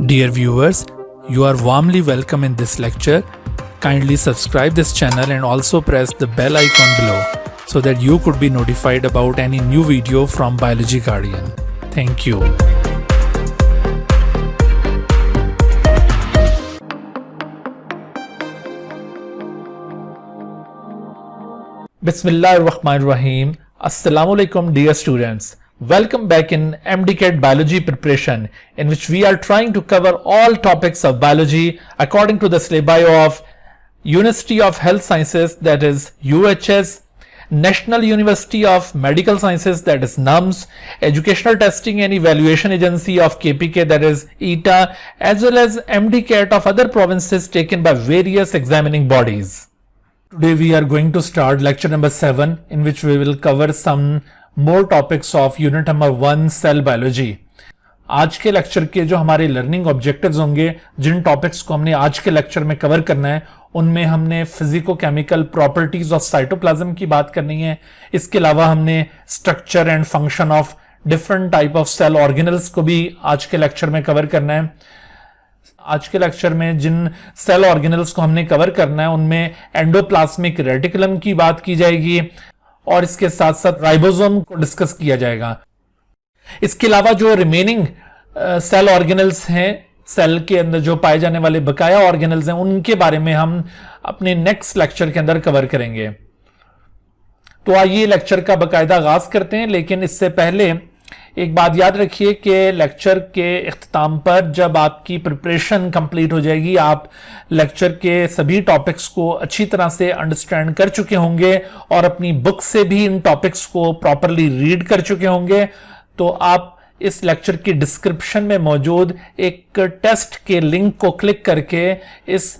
Dear viewers, you are warmly welcome in this lecture. Kindly subscribe this channel and also press the bell icon below so that you could be notified about any new video from Biology Guardian. Thank you. Bismillahirrahmanirrahim. Assalamu alaikum dear students. Welcome back in MDCAT Biology preparation, in which we are trying to cover all topics of biology according to the syllabi of University of Health Sciences, that is UHS, National University of Medical Sciences, that is NUMS, Educational Testing and Evaluation Agency of KPK, that is ETA, as well as MDCAT of other provinces taken by various examining bodies. Today we are going to start lecture number 7, in which we will cover some more topics of unit number 1 cell biology. आज के lecture के जो हमारे learning objectives होंगे, जिन topics को हमने आज के लेक्चर में कवर करना है, उनमें हमने physico chemical properties of cytoplasm की बात करनी है. इसके अलावा हमने structure and function of different type of cell organelles को भी आज के लेक्चर में कवर करना है. आज के लेक्चर में जिन सेल ऑर्गेनल्स को हमने कवर करना है, उनमें एंडोप्लाज्मिक रेटिकुलम की बात की जाएगी और इसके साथ साथ राइबोसोम को डिस्कस किया जाएगा. इसके अलावा जो रिमेनिंग सेल ऑर्गेनल्स हैं, सेल के अंदर जो पाए जाने वाले बकाया ऑर्गेनल्स हैं, उनके बारे में हम अपने नेक्स्ट लेक्चर के अंदर कवर करेंगे. तो आइए लेक्चर का बकायदा आगाज करते हैं. लेकिन इससे पहले एक बात याद रखिए कि लेक्चर के इख्तिताम पर जब आपकी प्रिपरेशन कंप्लीट हो जाएगी, आप लेक्चर के सभी टॉपिक्स को अच्छी तरह से अंडरस्टैंड कर चुके होंगे और अपनी बुक से भी इन टॉपिक्स को प्रॉपरली रीड कर चुके होंगे, तो आप इस लेक्चर की डिस्क्रिप्शन में मौजूद एक टेस्ट के लिंक को क्लिक करके इस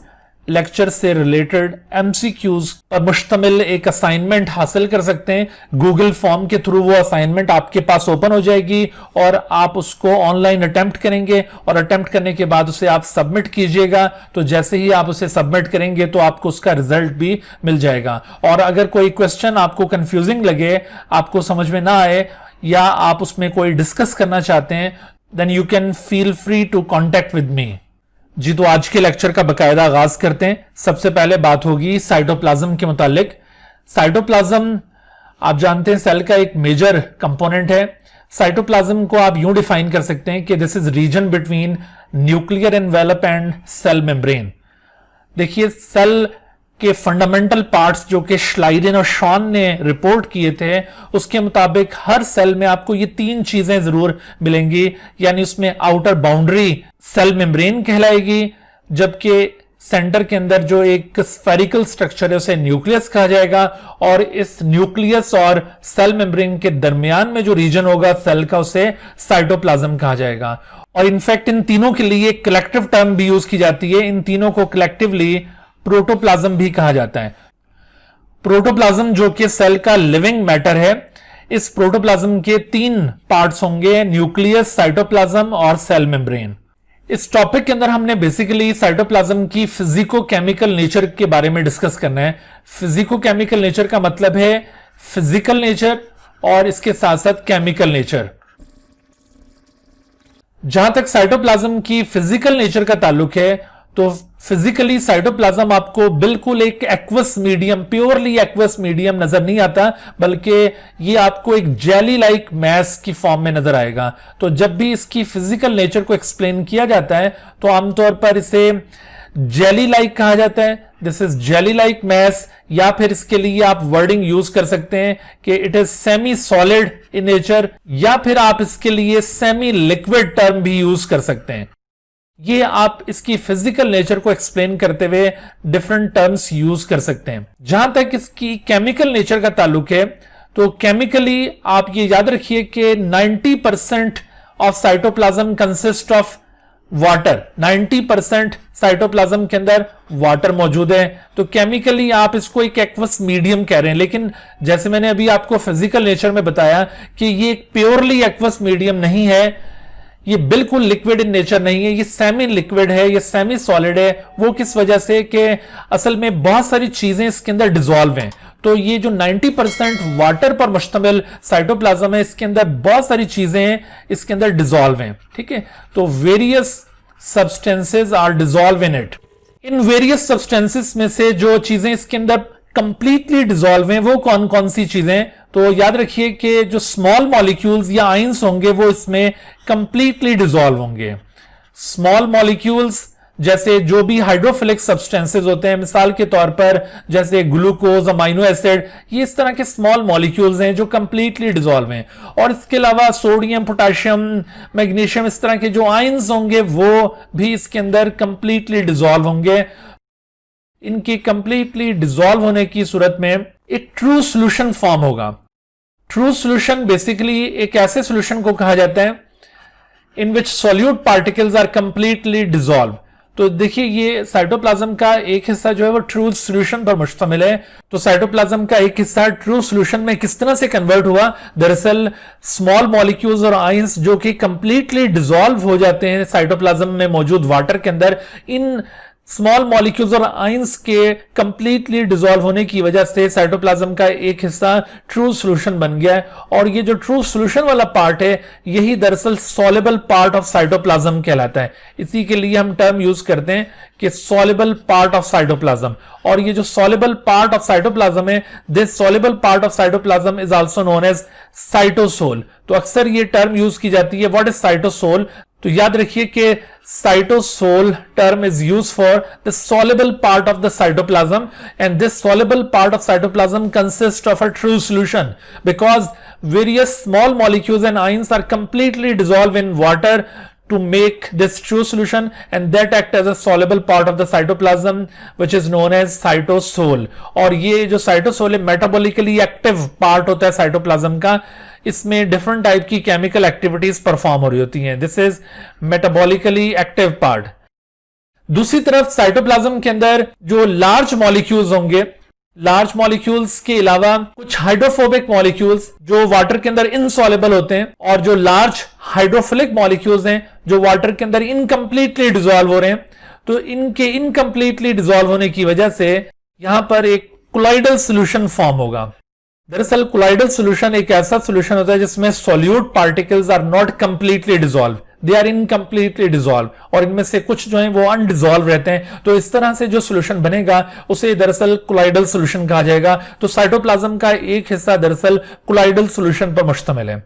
लेक्चर से रिलेटेड एमसीक्यूज पर मुश्तमिल एक असाइनमेंट हासिल कर सकते हैं. गूगल फॉर्म के थ्रू वो असाइनमेंट आपके पास ओपन हो जाएगी और आप उसको ऑनलाइन अटेम्प्ट करेंगे और अटेम्प्ट करने के बाद उसे आप सबमिट कीजिएगा. तो जैसे ही आप उसे सबमिट करेंगे तो आपको उसका रिजल्ट भी मिल जाएगा. और अगर कोई क्वेश्चन आपको कंफ्यूजिंग लगे, आपको समझ में ना आए या आप उसमें कोई डिस्कस करना चाहते हैं, then you can feel free to contact with me. जी, तो आज के लेक्चर का बकायदा आगाज करते हैं. सबसे पहले बात होगी साइटोप्लाज्म के मुतालिक. साइटोप्लाज्म आप जानते हैं सेल का एक मेजर कंपोनेंट है. साइटोप्लाज्म को आप यूं डिफाइन कर सकते हैं कि this is region between nuclear envelope and cell membrane. देखिए, सेल के फंडामेंटल पार्ट्स जो कि श्लाइडेन और शॉन ने रिपोर्ट किए थे, उसके मुताबिक हर सेल में आपको ये 3 चीजें जरूर मिलेंगी. यानी उसमें आउटर बाउंड्री सेल मेम्ब्रेन कहलाएगी, जबकि सेंटर के अंदर जो एक स्फेरिकल स्ट्रक्चर है उसे न्यूक्लियस कहा जाएगा, और इस न्यूक्लियस और सेल मेम्ब्रेन के दरमियान में जो रीजन होगा सेल का, उसे साइटोप्लाज्म कहा जाएगा. और इनफैक्ट इन तीनों के लिए कलेक्टिव टर्म भी यूज की जाती है. इन तीनों को कलेक्टिवली प्रोटोप्लाज्म भी कहा जाता है. प्रोटोप्लाज्म जो कि सेल का लिविंग मैटर है, इस प्रोटोप्लाज्म के 3 पार्ट्स होंगे, न्यूक्लियस, साइटोप्लाज्म और सेल मेम्ब्रेन. इस टॉपिक के अंदर हमने बेसिकली साइटोप्लाज्म की फिजिको केमिकल नेचर के बारे में डिस्कस करना है. फिजिको केमिकल नेचर का मतलब है फिजिकल नेचर और इसके साथ साथ केमिकल नेचर. जहां तक साइटोप्लाज्म की फिजिकल नेचर का ताल्लुक है, तो फिजिकली साइटोप्लाज्म आपको बिल्कुल एक aqueous medium, purely aqueous medium नजर नहीं आता, बल्कि ये आपको एक जेली लाइक मैस की फॉर्म में नजर आएगा. तो जब भी इसकी फिजिकल नेचर को एक्सप्लेन किया जाता है तो आमतौर पर इसे जेली लाइक कहा जाता है. This is jelly like mass, या फिर इसके लिए आप वर्डिंग यूज कर सकते हैं कि it is semi solid in nature, या फिर आप इसके लिए सेमी लिक्विड टर्म भी यूज कर सकते हैं. ये आप इसकी फिजिकल नेचर को एक्सप्लेन करते हुए डिफरेंट टर्म्स यूज कर सकते हैं. जहां तक इसकी केमिकल नेचर का ताल्लुक है, तो केमिकली आप ये याद रखिए कि 90% of cytoplasm consist of water. 90% cytoplasm के अंदर वाटर मौजूद है. तो केमिकली आप इसको एक एक्वस मीडियम कह रहे हैं, लेकिन जैसे मैंने अभी आपको फिजिकल नेचर में बताया कि ये एक प्योरली एक्वस मीडियम नहीं है, ये बिल्कुल लिक्विड इन नेचर नहीं है, ये सेमी लिक्विड है, ये सेमी सॉलिड है. वो किस वजह से कि असल में बहुत सारी चीजें इसके अंदर डिसॉल्व हैं. तो ये जो 90% वाटर पर मुश्तमिल साइटोप्लाज्म है, इसके अंदर बहुत सारी चीजें इसके अंदर डिसॉल्व हैं. ठीक है, तो various substances are dissolved in it. In various substances में से जो चीजें इसके अंदर कंप्लीटली डिसॉल्व हैं वो कौन कौन सी चीजें? तो याद रखिए कि जो स्मॉल मॉलिक्यूल्स या आयंस होंगे वो इसमें कंप्लीटली डिसॉल्व होंगे। स्मॉल मॉलिक्यूल्स जैसे जो भी हाइड्रोफिलिक सब्सटेंसेस होते हैं, मिसाल के तौर पर जैसे ग्लूकोज, अमाइनो एसिड, ये इस तरह के स्मॉल मॉलिक्यूल्स हैं जो कंप्लीटली डिसॉल्व हैं। और इसके अलावा सोडियम, पोटेशियम, मैग्नीशियम, इस तरह के जो आयंस होंगे वो भी इसके अंदर कंप्लीटली डिसॉल्व होंगे। इनकी कंप्लीटली डिसॉल्व होने की सूरत में एक ट्रू सॉल्यूशन फॉर्म होगा। ट्रू सॉल्यूशन बेसिकली एक ऐसे सॉल्यूशन को कहा जाता है in which solute particles are completely dissolve. तो देखिए ये साइटोप्लाज्म का एक हिस्सा जो है वो ट्रू सॉल्यूशन पर मुश्तमिल है। तो साइटोप्लाज्म का एक हिस्सा ट्रू सॉल्यूशन में किस तरह से कन्वर्ट हुआ? दरअसल स्मॉल मॉलिक्यूल्स और आयंस जो कि कंप्लीटली डिसॉल्व हो जाते हैं साइटोप्लाज्म में मौजूद वाटर के अंदर, इन स्मॉल मॉलिक्यूल्स और आयंस के कंप्लीटली डिसॉल्व होने की वजह से साइटोप्लाज्म का एक हिस्सा ट्रू सॉल्यूशन बन गया है। और ये जो ट्रू सॉल्यूशन वाला पार्ट है यही दरअसल सॉल्युबल पार्ट ऑफ साइटोप्लाज्म कहलाता है। इसी के लिए हम टर्म यूज करते हैं कि सॉल्युबल पार्ट ऑफ साइटोप्लाज्म। और ये जो सॉल्युबल पार्ट ऑफ साइटोप्लाज्म है, this soluble part of cytoplasm is also known as cytosol. तो अक्सर ये टर्म यूज की जाती है, व्हाट इज साइटोसोल? तो याद रखिए कि cytosol term is used for the soluble part of the cytoplasm, and this soluble part of cytoplasm consists of a true solution because various small molecules and ions are completely dissolved in water to make this true solution, and that act as a soluble part of the cytoplasm which is known as cytosol। और ये जो cytosol है metabolically active part होता है cytoplasm का, इसमें different type की chemical activities perform हो रही होती हैं। This is metabolically active part. दूसरी तरफ साइटोप्लाज्म के अंदर जो लार्ज मॉलिक्यूल्स होंगे, लार्ज मॉलिक्यूल्स के अलावा कुछ हाइड्रोफोबिक मॉलिक्यूल्स जो वाटर के अंदर इनसॉल्युबल होते हैं, और जो लार्ज हाइड्रोफिलिक मॉलिक्यूल्स हैं जो वाटर के अंदर इनकम्प्लीटली डिसॉल्व हो रहे हैं। तो इनके इनकम्प्लीटली डिसॉल्व होने की वजह से यहां पर एक कोलाइडल सॉल्यूशन फॉर्म होगा। दरअसल कोलाइडल सॉल्यूशन एक ऐसा सॉल्यूशन होता है जिसमें solute particles are not completely dissolve, they are incompletely dissolve, और इनमें से कुछ जो है वो अनडिसॉल्व रहते हैं। तो इस तरह से जो सॉल्यूशन बनेगा उसे दरअसल कोलाइडल सॉल्यूशन कहा जाएगा। तो साइटोप्लाज्म का एक हिस्सा दरअसल कोलाइडल सॉल्यूशन पर मुश्तमिल है।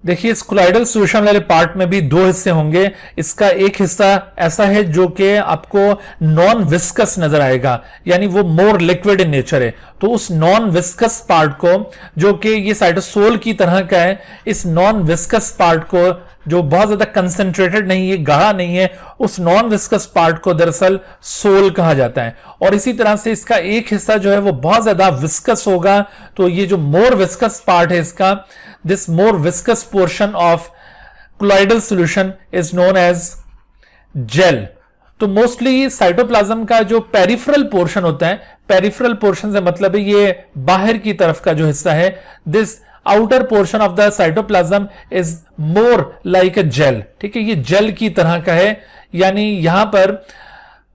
देखिए इस कोलाइडल सॉल्यूशन वाले पार्ट में भी दो हिस्से होंगे। इसका एक हिस्सा ऐसा है जो कि आपको नॉन विस्कस नजर आएगा, यानी वो मोर लिक्विड इन नेचर है। तो उस नॉन विस्कस पार्ट को, जो कि ये साइटोसोल की तरह का है, इस नॉन विस्कस पार्ट को जो बहुत ज्यादा कंसेंट्रेटेड नहीं है, गाढ़ा नहीं है, उस नॉन विस्कस पार्ट को दरअसल सोल कहा जाता है। और इसी तरह से इसका एक हिस्सा जो है वो बहुत ज्यादा विस्कस होगा। तो ये जो मोर विस्कस पार्ट है इसका, this more viscous portion of colloidal solution is known as gel. तो मोस्टली साइटोप्लाज्म का जो पेरिफेरल पोर्शन होता है, पेरिफेरल पोर्शन से मतलब है ये बाहर की तरफ का जो हिस्सा है, this outer portion of the cytoplasm is more like a gel. ठीक है, ये जेल की तरह का है, यानी यहां पर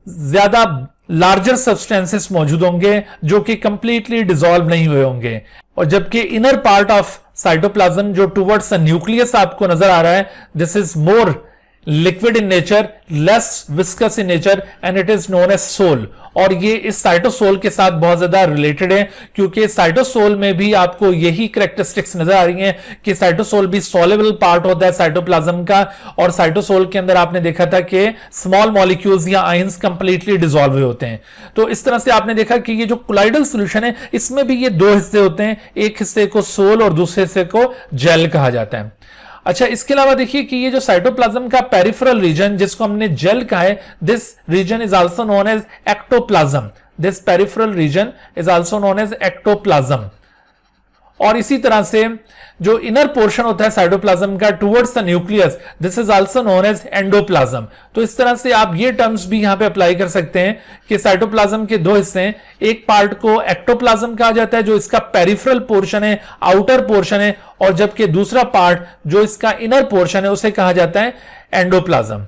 ज्यादा लार्जर सब्सटेंसेस मौजूद होंगे जो कि कंप्लीटली डिसॉल्व नहीं हुए होंगे। और जबकि इनर पार्ट ऑफ साइटोप्लाज्म जो टुवर्ड्स द न्यूक्लियस आपको नजर आ रहा है, this is more liquid in nature, less viscous in nature, and it is known as sol. और ये इस साइटोसोल के साथ बहुत ज्यादा रिलेटेड है, क्योंकि साइटोसोल में भी आपको यही कैरेक्टरिस्टिक्स नजर आ रही हैं कि साइटोसोल भी सॉल्युबल पार्ट होता है साइटोप्लाज्म का। और साइटोसोल के अंदर आपने देखा था कि स्मॉल मॉलिक्यूल्स या आयंस कंप्लीटली डिसॉल्व हुए होते हैं। तो इस तरह से आपने देखा कि ये जो कोलाइडल सॉल्यूशन है इसमें भी ये दो हिस्से होते हैं, एक हिस्से को सोल और दूसरे हिस्से को जेल कहा जाता है। अच्छा, इसके अलावा देखिए कि ये जो साइटोप्लाज्म का पेरिफेरल रीजन जिसको हमने जेल कहा है, this region is also known as ectoplasm. This peripheral region is also known as ectoplasm. और इसी तरह से जो इनर पोर्शन होता है साइटोप्लाज्म का towards the nucleus, this is also known as endoplasm. तो इस तरह से आप ये टर्म्स भी यहां पे अप्लाई कर सकते हैं कि साइटोप्लाज्म के दो हिस्से हैं, एक पार्ट को एक्टोप्लाज्म कहा जाता है जो इसका पेरिफेरल पोर्शन है, आउटर पोर्शन है, और जबकि दूसरा पार्ट जो इसका इनर पोर्शन है उसे कहा जाता है एंडोप्लाज्म।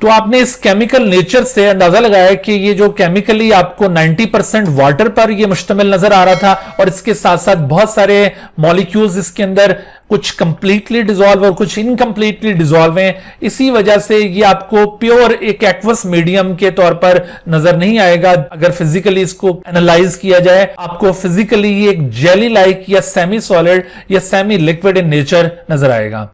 तो आपने इस केमिकल नेचर से अंदाजा लगाया कि ये जो केमिकली आपको 90% वाटर पर ये मुश्तमिल नजर आ रहा था, और इसके साथ साथ बहुत सारे मॉलिक्यूल्स इसके अंदर कुछ कंप्लीटली डिसॉल्व और कुछ इनकम्प्लीटली डिसॉल्व हैं। इसी वजह से ये आपको प्योर एक एक्वस मीडियम के तौर पर नजर नहीं आएगा। अगर फिजिकली इसको एनालाइज किया जाए, आपको फिजिकली ये एक जेली लाइक या सेमी सॉलिड या सेमी लिक्विड इन नेचर नजर आएगा।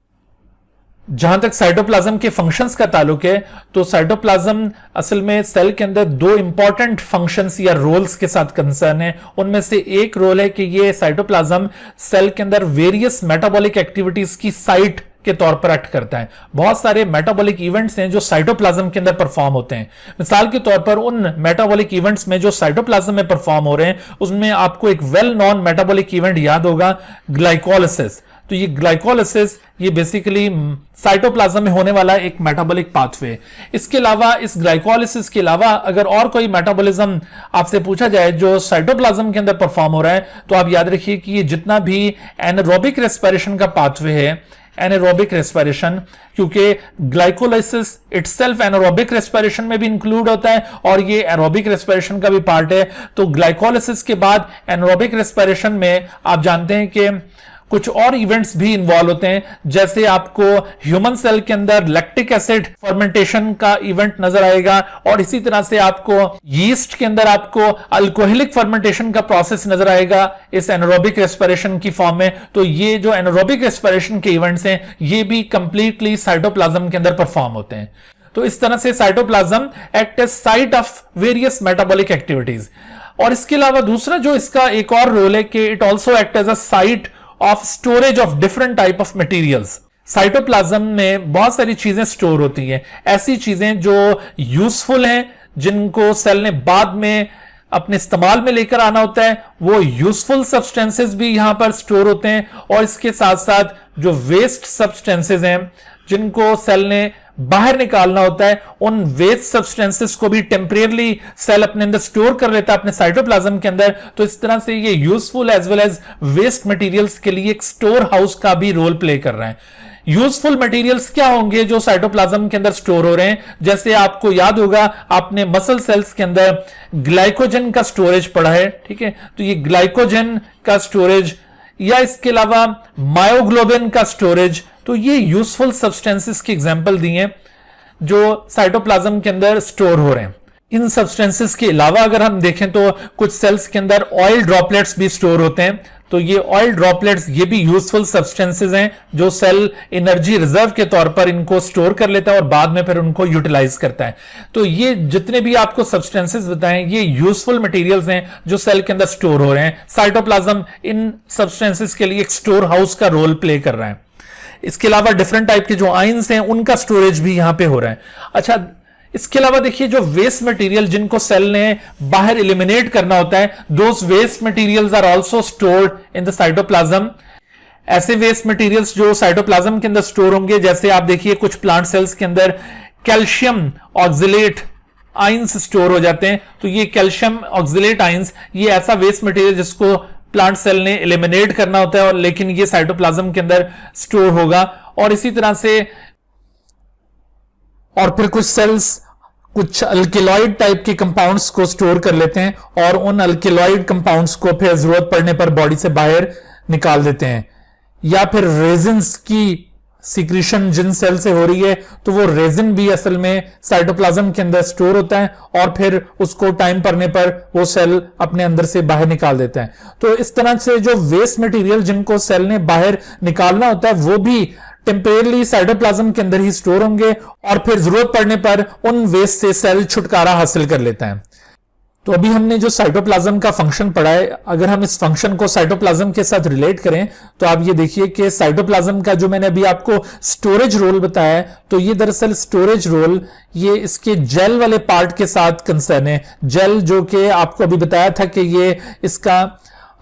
जहां तक साइटोप्लाज्म के फंक्शंस का ताल्लुक है, तो साइटोप्लाज्म असल में सेल के अंदर दो इंपॉर्टेंट फंक्शंस या रोल्स के साथ कंसर्न है। उनमें से एक रोल है कि ये साइटोप्लाज्म सेल के अंदर वेरियस मेटाबॉलिक एक्टिविटीज की साइट के तौर पर एक्ट करता है। बहुत सारे मेटाबॉलिक इवेंट्स हैं जो साइटोप्लाज्म के अंदर परफॉर्म होते हैं। मिसाल के तौर पर उन मेटाबॉलिक इवेंट्स में जो साइटोप्लाज्म में परफॉर्म हो रहे हैं, उसमें आपको एक वेल नॉन मेटाबॉलिक इवेंट याद होगा, ग्लाइकोलिसिस। तो ये ग्लाइकोलिसिस ये बेसिकली साइटोप्लाज्म में होने वाला एक मेटाबॉलिक पाथवे। इसके अलावा, इस ग्लाइकोलिसिस के अलावा अगर और कोई मेटाबॉलिज्म आपसे पूछा जाए जो साइटोप्लाज्म के अंदर परफॉर्म हो रहा है, तो आप याद रखिए कि ये जितना भी एनारोबिक रेस्पिरेशन का पाथवे है, एनारोबिक रेस्पिरेशन, क्योंकि ग्लाइकोलाइसिस इटसेल्फ एनारोबिक रेस्पिरेशन में भी इंक्लूड होता है और ये एरोबिक रेस्पिरेशन का भी पार्ट है। तो ग्लाइकोलाइसिस के बाद एनारोबिक रेस्पिरेशन में आप जानते हैं कि कुछ और इवेंट्स भी इन्वॉल्व होते हैं, जैसे आपको ह्यूमन सेल के अंदर लैक्टिक एसिड फर्मेंटेशन का इवेंट नजर आएगा, और इसी तरह से आपको यीस्ट के अंदर आपको अल्कोहलिक फर्मेंटेशन का प्रोसेस नजर आएगा इस एनारोबिक रेस्पिरेशन की फॉर्म में। तो ये जो एनारोबिक रेस्पिरेशन के इवेंट्स हैं, ये भी कंप्लीटली साइटोप्लाज्म के अंदर परफॉर्म होते हैं। तो इस तरह से cytoplasm act as site of various metabolic activities. और इसके अलावा दूसरा जो इसका एक और रोल है कि it also act as a site of storage of different type of materials. Cytoplasm में बहुत सारी चीजें स्टोर होती हैं, ऐसी चीजें जो यूजफुल हैं, जिनको सेल ने बाद में अपने इस्तेमाल में लेकर आना होता है, वो यूजफुल सब्सटेंसेस भी यहां पर स्टोर होते हैं। और इसके साथ साथ जो वेस्ट सब्सटेंसेस हैं जिनको सेल ने बाहर निकालना होता है, उन वेस्ट सब्सटेंसेस को भी टेम्परेरली सेल अपने अंदर स्टोर कर लेता है अपने साइटोप्लाज्म के अंदर। तो इस तरह से ये useful as well as waste materials के लिए एक स्टोर हाउस का भी रोल प्ले कर रहा है। यूजफुल मटेरियल्स क्या होंगे जो साइटोप्लाज्म के अंदर स्टोर हो रहे हैं? जैसे आपको याद होगा, आपने मसल सेल्स के अंदर ग्लाइकोजन का स्टोरेज पढ़ा है, ठीक है? तो ये ग्लाइकोजन का स्टोरेज या इसके अलावा मायोग्लोबिन का स्टोरेज, तो ये यूजफुल सब्सटेंसेस की एग्जांपल दी हैं जो साइटोप्लाज्म के अंदर स्टोर हो रहे हैं। इन सब्सटेंसेस के अलावा अगर हम देखें तो कुछ सेल्स के अंदर ऑयल ड्रॉपलेट्स भी स्टोर होते हैं। तो ये ऑयल ड्रॉपलेट्स ये भी यूजफुल सब्सटेंसेस हैं जो सेल एनर्जी रिजर्व के तौर पर इनको स्टोर कर लेता है और बाद में फिर उनको यूटिलाइज करता है। तो ये जितने भी आपको सब्सटेंसेस बताएं, ये यूजफुल मटेरियल्स हैं जो सेल के अंदर स्टोर हो रहे हैं। साइटोप्लाज्म इन सब्सटेंसेस के लिए एक स्टोर हाउस का रोल प्ले कर रहा है। इसके अलावा डिफरेंट टाइप के जो आयंस हैं उनका स्टोरेज भी यहां पे हो रहा है। अच्छा, इसके अलावा देखिए जो वेस्ट मटेरियल जिनको सेल ने बाहर एलिमिनेट करना होता है, those waste materials are also stored in the cytoplasm. ऐसे वेस्ट मटेरियल्स जो साइटोप्लाज्म के अंदर स्टोर होंगे, जैसे आप देखिए कुछ प्लांट सेल्स के अंदर कैल्शियम ऑक्सिलेट आयंस स्टोर हो जाते हैं। तो ये कैल्शियम ऑक्सिलेट आयंस ये ऐसा वेस्ट मटेरियल जिसको प्लांट सेल ने एलिमिनेट करना होता है, और लेकिन ये साइटोप्लाज्म के अंदर स्टोर होगा। और इसी तरह से और फिर कुछ सेल्स कुछ अल्किलॉइड टाइप के कंपाउंड्स को स्टोर कर लेते हैं और उन अल्किलॉइड कंपाउंड्स को फिर जरूरत पड़ने पर बॉडी से बाहर निकाल देते हैं। या फिर रेजिन्स की सिक्रीशन जिन सेल से हो रही है, तो वो रेजिन भी असल में साइटोप्लाज्म के अंदर स्टोर होता है और फिर उसको टाइम पड़ने पर वो सेल अपने अंदर से बाहर निकाल देता है। तो इस तरह से जो वेस्ट मटेरियल जिनको सेल ने बाहर निकालना होता है, वो भी टेम्परेरली साइटोप्लाज्म के अंदर ही स्टोर होंगे और फिर जरूरत पड़ने पर उन वेस्ट से सेल छुटकारा हासिल कर लेता है। तो अभी हमने जो साइटोप्लाज्म का फंक्शन पढ़ा है, अगर हम इस फंक्शन को साइटोप्लाज्म के साथ रिलेट करें तो आप ये देखिए कि साइटोप्लाज्म का जो मैंने अभी आपको स्टोरेज रोल बताया है, तो ये दरअसल स्टोरेज रोल ये इसके जेल वाले पार्ट के साथ कंसर्न है। जेल जो कि आपको अभी बताया था कि ये इसका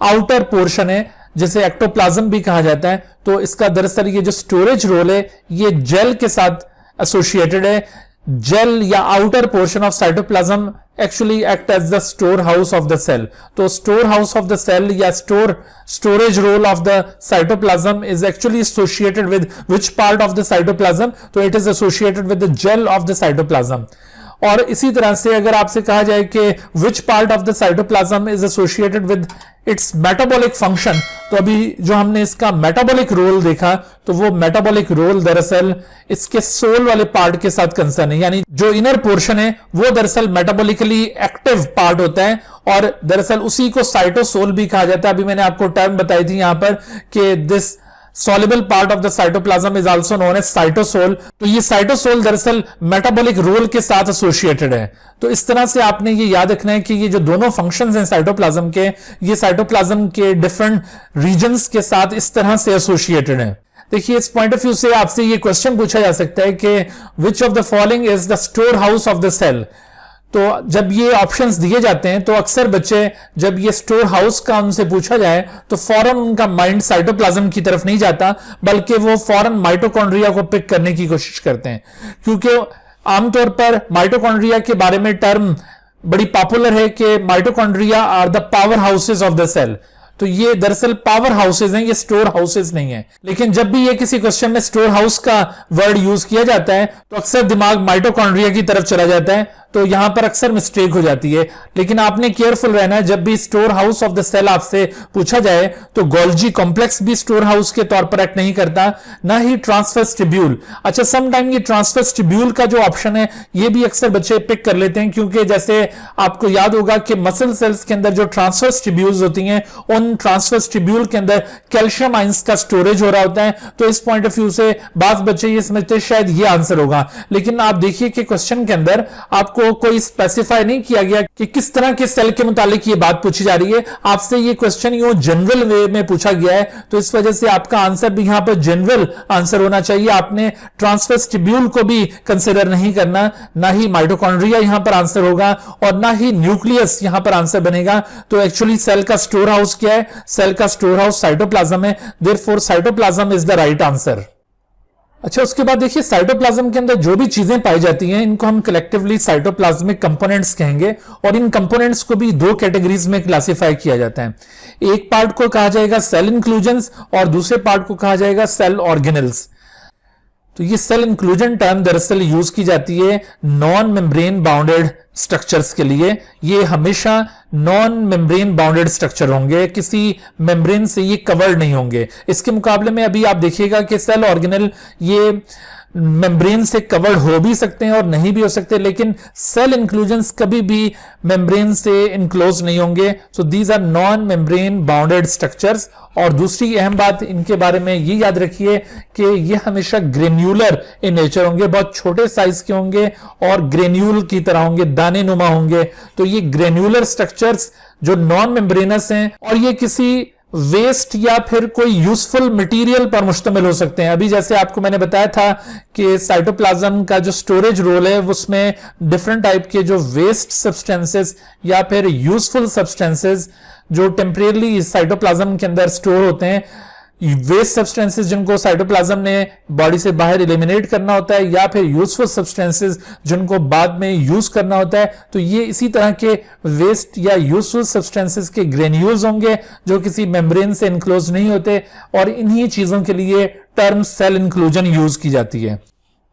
आउटर पोर्शन है, जिसे एक्टोप्लाज्म भी कहा जाता है। तो इसका दरअसल ये जो स्टोरेज रोल है ये जेल के साथ एसोसिएटेड है। जेल या outer portion of cytoplasm actually act as the store house of the cell. तो store house of the cell या storage role of the cytoplasm is actually associated with which part of the cytoplasm? तो it is associated with the gel of the cytoplasm. और इसी तरह से अगर आपसे कहा जाए कि which part of the cytoplasm is associated with its metabolic function, तो अभी जो हमने इसका मेटाबॉलिक रोल देखा, तो वो मेटाबॉलिक रोल दरअसल इसके सोल वाले पार्ट के साथ कंसर्न है, यानी जो इनर पोर्शन है वो दरअसल मेटाबॉलिकली एक्टिव पार्ट होता है और दरअसल उसी को साइटोसोल भी कहा जाता है। अभी मैंने आपको टर्म बताई थी यहां पर कि this soluble part of the cytoplasm is also known as cytosol। तो ये cytosol दरअसल मेटाबॉलिक रोल के साथ एसोसिएटेड है। तो इस तरह से आपने ये याद रखना है कि ये जो दोनों फंक्शंस हैं साइटोप्लाज्म के, ये साइटोप्लाज्म के डिफरेंट रीजन्स के साथ इस तरह से एसोसिएटेड है। देखिए, इस पॉइंट ऑफ व्यू से आपसे ये क्वेश्चन पूछा जा सकता है कि which of the following is the store house of the cell. तो जब ये ऑप्शंस दिए जाते हैं तो अक्सर बच्चे जब ये स्टोर हाउस का उनसे पूछा जाए तो फौरन उनका माइंड साइटोप्लाज्म की तरफ नहीं जाता, बल्कि वो फौरन माइटोकॉन्ड्रिया को पिक करने की कोशिश करते हैं, क्योंकि आमतौर पर माइटोकॉन्ड्रिया के बारे में टर्म बड़ी पॉपुलर है कि mitochondria are the power houses of the cell. तो ये दरअसल पावर हाउसेज हैं, ये स्टोर हाउसेज नहीं है। लेकिन जब भी ये किसी क्वेश्चन में स्टोर हाउस का वर्ड यूज किया जाता है तो अक्सर दिमाग माइटोकॉन्ड्रिया की तरफ चला जाता है, तो यहां पर अक्सर मिस्टेक हो जाती है। लेकिन आपने केयरफुल रहना है, जब भी store house of the cell आपसे पूछा जाए तो गोल्जी कॉम्प्लेक्स भी स्टोर हाउस के तौर पर एक्ट नहीं करता, ना ही ट्रांसफर्स ट्यूब्यूल। अच्छा, समटाइम ये ट्रांसफर्स ट्यूब्यूल का जो ऑप्शन है ये भी अक्सर बच्चे पिक कर लेते हैं, क्योंकि जैसे आपको याद होगा कि मसल सेल्स के अंदर जो ट्रांसफर्स ट्यूब्यूल्स होती हैं, उन ट्रांसफर्स ट्यूब्यूल के अंदर कैल्शियम आइंस का स्टोरेज हो रहा होता है। तो इस पॉइंट ऑफ व्यू से बात बच्चे ये समझते शायद ये आंसर होगा, लेकिन आप देखिए कि क्वेश्चन के अंदर आपको कोई स्पेसिफाई नहीं किया गया कि किस तरह के सेल के मुतालिक ये बात पूछी जा रही है। आपसे ये क्वेश्चन यूं जनरल वे में पूछा गया है, तो इस वजह से आपका आंसर भी यहां पर जनरल आंसर होना चाहिए। आपने ट्रांसफर्स ट्यूब्यूल को भी कंसिडर नहीं करना, ना ही माइटोकॉन्ड्रिया यहां पर आंसर होगा और ना ही न्यूक्लियस यहां पर आंसर बनेगा। तो एक्चुअली सेल का स्टोर हाउस क्या है? सेल का स्टोर हाउस साइटोप्लाज्म है, therefore cytoplasm is the right answer. अच्छा, उसके बाद देखिए साइटोप्लाज्म के अंदर जो भी चीजें पाई जाती हैं इनको हम कलेक्टिवली साइटोप्लाज्मिक कंपोनेंट्स कहेंगे, और इन कंपोनेंट्स को भी दो कैटेगरीज में क्लासिफाई किया जाता है। एक पार्ट को कहा जाएगा सेल इंक्लूजन्स और दूसरे पार्ट को कहा जाएगा सेल ऑर्गेनल्स। तो ये सेल इंक्लूजन टर्म दरअसल यूज की जाती है नॉन मेम्ब्रेन बाउंडेड स्ट्रक्चर्स के लिए। ये हमेशा नॉन मेम्ब्रेन बाउंडेड स्ट्रक्चर होंगे, किसी मेम्ब्रेन से ये कवर्ड नहीं होंगे। इसके मुकाबले में अभी आप देखिएगा कि सेल ऑर्गेनल ये मेम्ब्रेन से कवर्ड हो भी सकते हैं और नहीं भी हो सकते, लेकिन सेल इंक्लूजन्स कभी भी मेम्ब्रेन से इनक्लोज नहीं होंगे। So these are non membrane bounded structures. और दूसरी अहम बात इनके बारे में ये याद रखिए कि ये हमेशा ग्रेन्यूलर इन नेचर होंगे, बहुत छोटे साइज के होंगे और ग्रेन्यूल की तरह होंगे, दाने नुमा होंगे। तो ये ग्रेन्यूलर स्ट्रक्चर्स जो नॉन मेम्ब्रेनस हैं और ये किसी वेस्ट या फिर कोई यूजफुल मटेरियल पर मुश्तमिल हो सकते हैं। अभी जैसे आपको मैंने बताया था कि साइटोप्लाज्म का जो स्टोरेज रोल है उसमें डिफरेंट टाइप के जो वेस्ट सब्सटेंसेस या फिर यूजफुल सब्सटेंसेस जो टेम्परेरी साइटोप्लाज्म के अंदर स्टोर होते हैं, वेस्ट सब्सटेंसेस जिनको साइटोप्लाज्म ने बॉडी से बाहर एलिमिनेट करना होता है या फिर यूजफुल सब्सटेंसेस जिनको बाद में यूज करना होता है, तो ये इसी तरह के वेस्ट या यूजफुल सब्सटेंसेस के ग्रेन्यूल्स होंगे जो किसी मेम्ब्रेन से इनक्लोज नहीं होते, और इन्हीं चीजों के लिए टर्म सेल इंक्लूजन यूज की जाती है।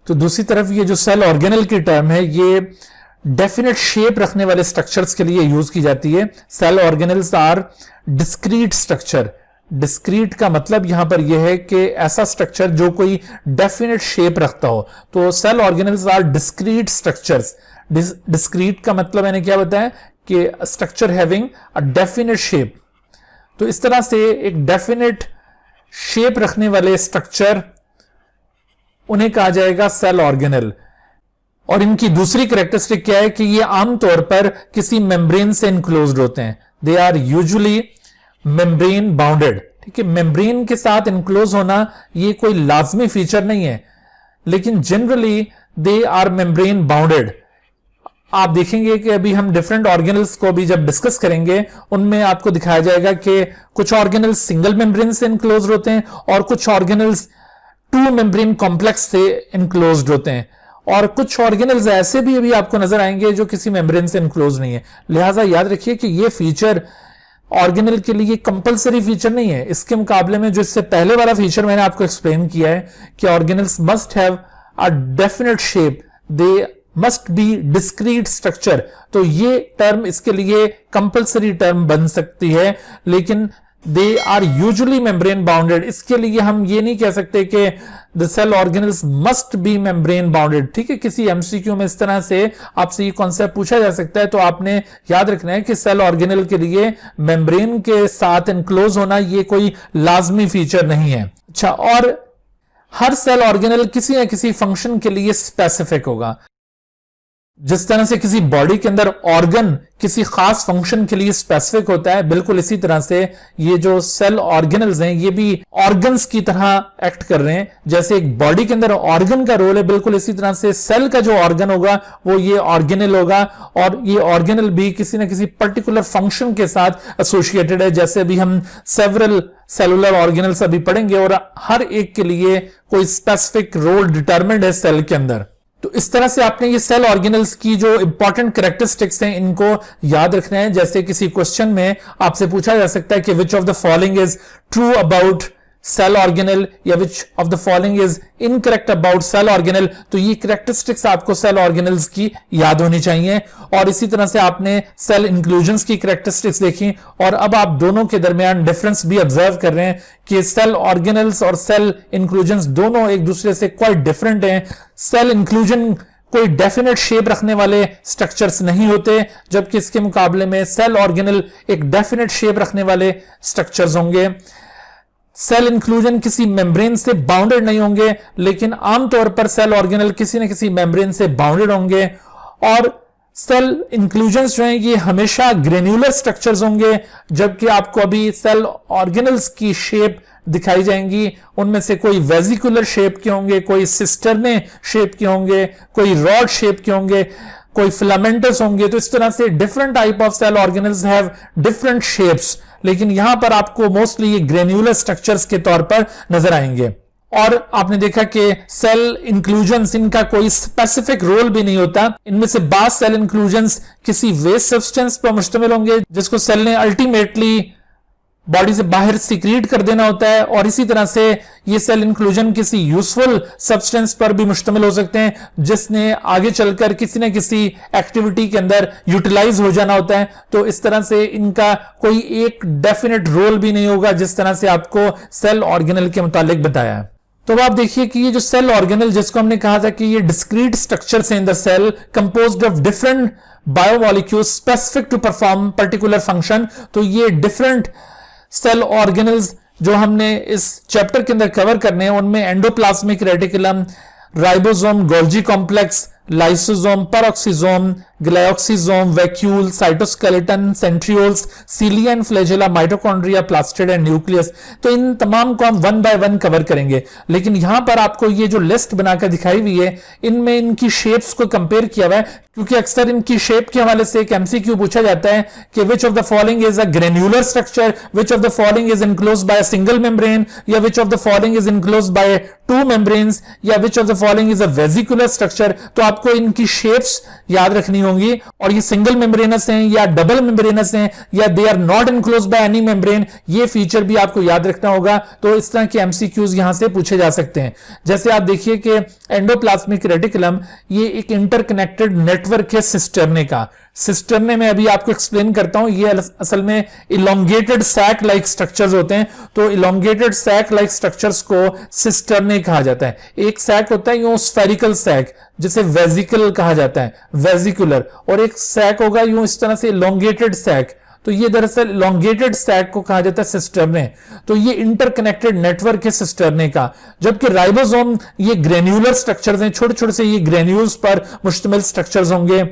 तो दूसरी तरफ ये जो सेल ऑर्गेनल की टर्म है ये डेफिनेट शेप रखने वाले स्ट्रक्चर्स के लिए यूज की जाती है। Cell organelles are discrete structure. Discrete का मतलब यहां पर यह है कि ऐसा स्ट्रक्चर जो कोई डेफिनेट शेप रखता हो। तो cell organelles are discrete structures. Discrete का मतलब मैंने क्या बताया कि structure having a definite shape. तो इस तरह से एक डेफिनेट शेप रखने वाले स्ट्रक्चर उन्हें कहा जाएगा सेल ऑर्गेनल। और इनकी दूसरी कैरेक्टरिस्टिक क्या है कि ये आमतौर पर किसी मेम्ब्रेन से इनक्लोज्ड होते हैं। They are usually membrane bounded. ठीक है, मेम्ब्रेन के साथ इनक्लोज होना ये कोई लाजमी फीचर नहीं है, लेकिन generally they are membrane bounded. आप देखेंगे कि अभी हम डिफरेंट ऑर्गेनल्स को भी जब डिस्कस करेंगे उनमें आपको दिखाया जाएगा कि कुछ ऑर्गेनल्स सिंगल मेम्ब्रेन से इनक्लोज होते हैं और कुछ ऑर्गेनल्स टू मेम्ब्रेन कॉम्प्लेक्स से इनक्लोज्ड होते हैं। और कुछ ऑर्गेनल्स ऐसे भी अभी आपको नजर आएंगे जो किसी मेम्ब्रेन से इनक्लोज नहीं है। लिहाजा याद रखिए कि ये फीचर ऑर्गेनल के लिए कंपलसरी फीचर नहीं है। इसके मुकाबले में जो इससे पहले वाला फीचर मैंने आपको एक्सप्लेन किया है कि organelles must have a definite shape, they must be discrete structure, तो ये टर्म इसके लिए कंपलसरी टर्म बन सकती है, लेकिन they are usually membrane bounded. इसके लिए हम ये नहीं कह सकते कि the cell organelles must be membrane bounded. ठीक है, किसी एमसीक्यू में इस तरह से आपसे ये कॉन्सेप्ट पूछा जा सकता है, तो आपने याद रखना है कि सेल ऑर्गेनल के लिए मेम्ब्रेन के साथ इनक्लोज होना ये कोई लाजमी फीचर नहीं है। अच्छा, और हर सेल ऑर्गेनल किसी न किसी फंक्शन के लिए स्पेसिफिक होगा। जिस तरह से किसी बॉडी के अंदर ऑर्गन किसी खास फंक्शन के लिए स्पेसिफिक होता है, बिल्कुल इसी तरह से ये जो सेल ऑर्गेनल्स हैं ये भी ऑर्गन्स की तरह एक्ट कर रहे हैं। जैसे एक बॉडी के अंदर ऑर्गन का रोल है, बिल्कुल इसी तरह से सेल का जो ऑर्गन होगा वो ये ऑर्गेनल होगा, और ये ऑर्गेनल भी किसी न किसी पर्टिकुलर फंक्शन के साथ एसोसिएटेड है। जैसे अभी हम सेवरल सेलुलर ऑर्गेनल्स अभी पढ़ेंगे और हर एक के लिए कोई स्पेसिफिक रोल डिटरमिन्ड है सेल के अंदर। तो इस तरह से आपने ये सेल ऑर्गेनल्स की जो इंपॉर्टेंट कैरेक्टरिस्टिक्स हैं इनको याद रखना है। जैसे किसी क्वेश्चन में आपसे पूछा जा सकता है कि which of the following is true about cell organelle या which of the following is incorrect about cell organelle, तो ये कैरेक्टरिस्टिक्स आपको सेल ऑर्गेनल्स की याद होनी चाहिए। और इसी तरह से आपने सेल इंक्लूजन्स की कैरेक्टरिस्टिक्स देखी, और अब आप दोनों के दरमियान डिफरेंस भी ऑब्जर्व कर रहे हैं कि सेल ऑर्गेनल्स और सेल इंक्लूजन्स दोनों एक दूसरे से क्वाइट डिफरेंट हैं। सेल इंक्लूजन कोई डेफिनेट शेप रखने वाले स्ट्रक्चर्स नहीं होते, जबकि इसके मुकाबले में सेल ऑर्गेनल एक डेफिनेट शेप रखने वाले स्ट्रक्चर्स होंगे। सेल इंक्लूजन किसी मेम्ब्रेन से बाउंडेड नहीं होंगे, लेकिन आमतौर पर सेल ऑर्गेनल किसी न किसी मेम्ब्रेन से बाउंडेड होंगे। और सेल इंक्लूजन्स जो हैं ये हमेशा ग्रेन्युलर स्ट्रक्चर्स होंगे, जबकि आपको अभी सेल ऑर्गेनल्स की शेप दिखाई जाएंगी। उनमें से कोई वेजिकुलर शेप के होंगे, कोई सिस्टर्ने शेप के होंगे, कोई रॉड शेप के होंगे, कोई फिलामेंटस होंगे। तो इस तरह से different type of cell organelles have different shapes, लेकिन यहां पर आपको मोस्टली ये ग्रेन्युलर स्ट्रक्चर्स के तौर पर नजर आएंगे। और आपने देखा कि सेल इंक्लूजन्स इनका कोई स्पेसिफिक रोल भी नहीं होता। इनमें से बात सेल इंक्लूजन्स किसी वेस्ट सब्सटेंस पर मुश्तमिल होंगे जिसको सेल ने अल्टीमेटली बॉडी से बाहर सीक्रेट कर देना होता है, और इसी तरह से ये सेल इंक्लूजन किसी यूजफुल सब्सटेंस पर भी मुश्तमिल हो सकते हैं जिसने आगे चलकर किसी न किसी एक्टिविटी के अंदर यूटिलाइज हो जाना होता है। तो इस तरह से इनका कोई एक डेफिनेट रोल भी नहीं होगा, जिस तरह से आपको सेल ऑर्गेनल के मुतालिक बताया है। तो अब आप देखिए कि ये जो सेल ऑर्गेनल जिसको हमने कहा था कि ये discrete structures in the cell composed of different biomolecules specific to perform particular function, तो ये डिफरेंट सेल ऑर्गेनल्स जो हमने इस चैप्टर के अंदर कवर करने हैं उनमें endoplasmic reticulum, ribosome, Golgi complex, lysosome, peroxisome, glyoxysome, vacuole, cytoskeleton, centrioles, cilia and flagella, mitochondria, plastid and nucleus, तो इन तमाम को हम वन बाय वन कवर करेंगे। लेकिन यहां पर आपको ये जो लिस्ट बनाकर दिखाई हुई है इनमें इनकी शेप्स को कंपेयर किया हुआ है, क्योंकि अक्सर इनकी शेप के हवाले से एक एमसीक्यू पूछा जाता है कि which of the following is a granular structure, which of the following is enclosed by a single membrane, या which of the following is enclosed by two membranes, या which of the following is a vesicular structure. तो आपको इनकी shapes याद रखनी होंगी, और ये सिंगल मेम्ब्रेनस हैं या डबल मेम्ब्रेनस हैं या they are not enclosed by any membrane, ये फीचर भी आपको याद रखना होगा। तो इस तरह के एमसीक्यूज यहां से पूछे जा सकते हैं। जैसे आप देखिए कि एंडोप्लाज्मिक रेटिकुलम ये एक इंटरकनेक्टेड नेटवर्क है सिस्टर्ने का। सिस्टर्ने में अभी आपको एक्सप्लेन करता हूं, ये असल में इलोंगेटेड सैक लाइक स्ट्रक्चर्स होते हैं। तो इलोंगेटेड सैक लाइक स्ट्रक्चर्स को सिस्टर्ने कहा जाता है। एक सैक होता है यूं स्फेरिकल सैक जिसे वेजिकल कहा जाता है, वेजिकुलर, और एक सैक होगा यूं इस तरह से इलोंगेटेड सैक, तो ये दरअसल इलोंगेटेड सैक को कहा जाता है सिस्टर्ने। तो ये इंटरकनेक्टेड नेटवर्क है सिस्टर्ने का। जबकि राइबोसोम ये ग्रेन्युलर स्ट्रक्चर्स हैं, छोटे छोटे से ये ग्रेन्यूल्स पर मुश्तमिल स्ट्रक्चर्स होंगे।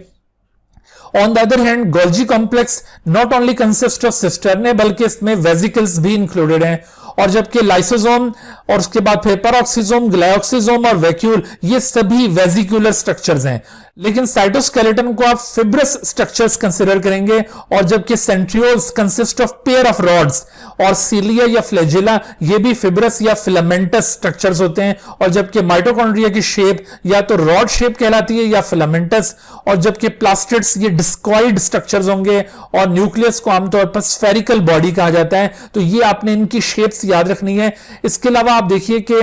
On the other hand Golgi complex not only consist of cisternae बल्कि इसमें वेजिकल्स भी इंक्लूडेड हैं। और जबकि लाइसोसोम और उसके बाद फिर पेरोक्सिसोम, ग्लाइकोक्सिसोम और वैक्यूल ये सभी वेजिकुलर स्ट्रक्चर्स हैं। लेकिन साइटोस्केलेटन को आप फिब्रस स्ट्रक्चर्स कंसिडर करेंगे, और जबकि centrioles consist of pair of rods, और सीलिया या फ्लैजेला ये भी फिब्रस या फिलामेंटस स्ट्रक्चर्स होते हैं, और जबकि माइटोकॉन्ड्रिया की शेप या तो रॉड शेप कहलाती है या फिलामेंटस, और जबकि प्लास्टिड्स ये डिस्कॉइड स्ट्रक्चर्स होंगे, और न्यूक्लियस को आमतौर पर स्फेरिकल बॉडी कहा जाता है। तो ये आपने इनकी शेप्स याद रखनी है। इसके अलावा आप देखिए कि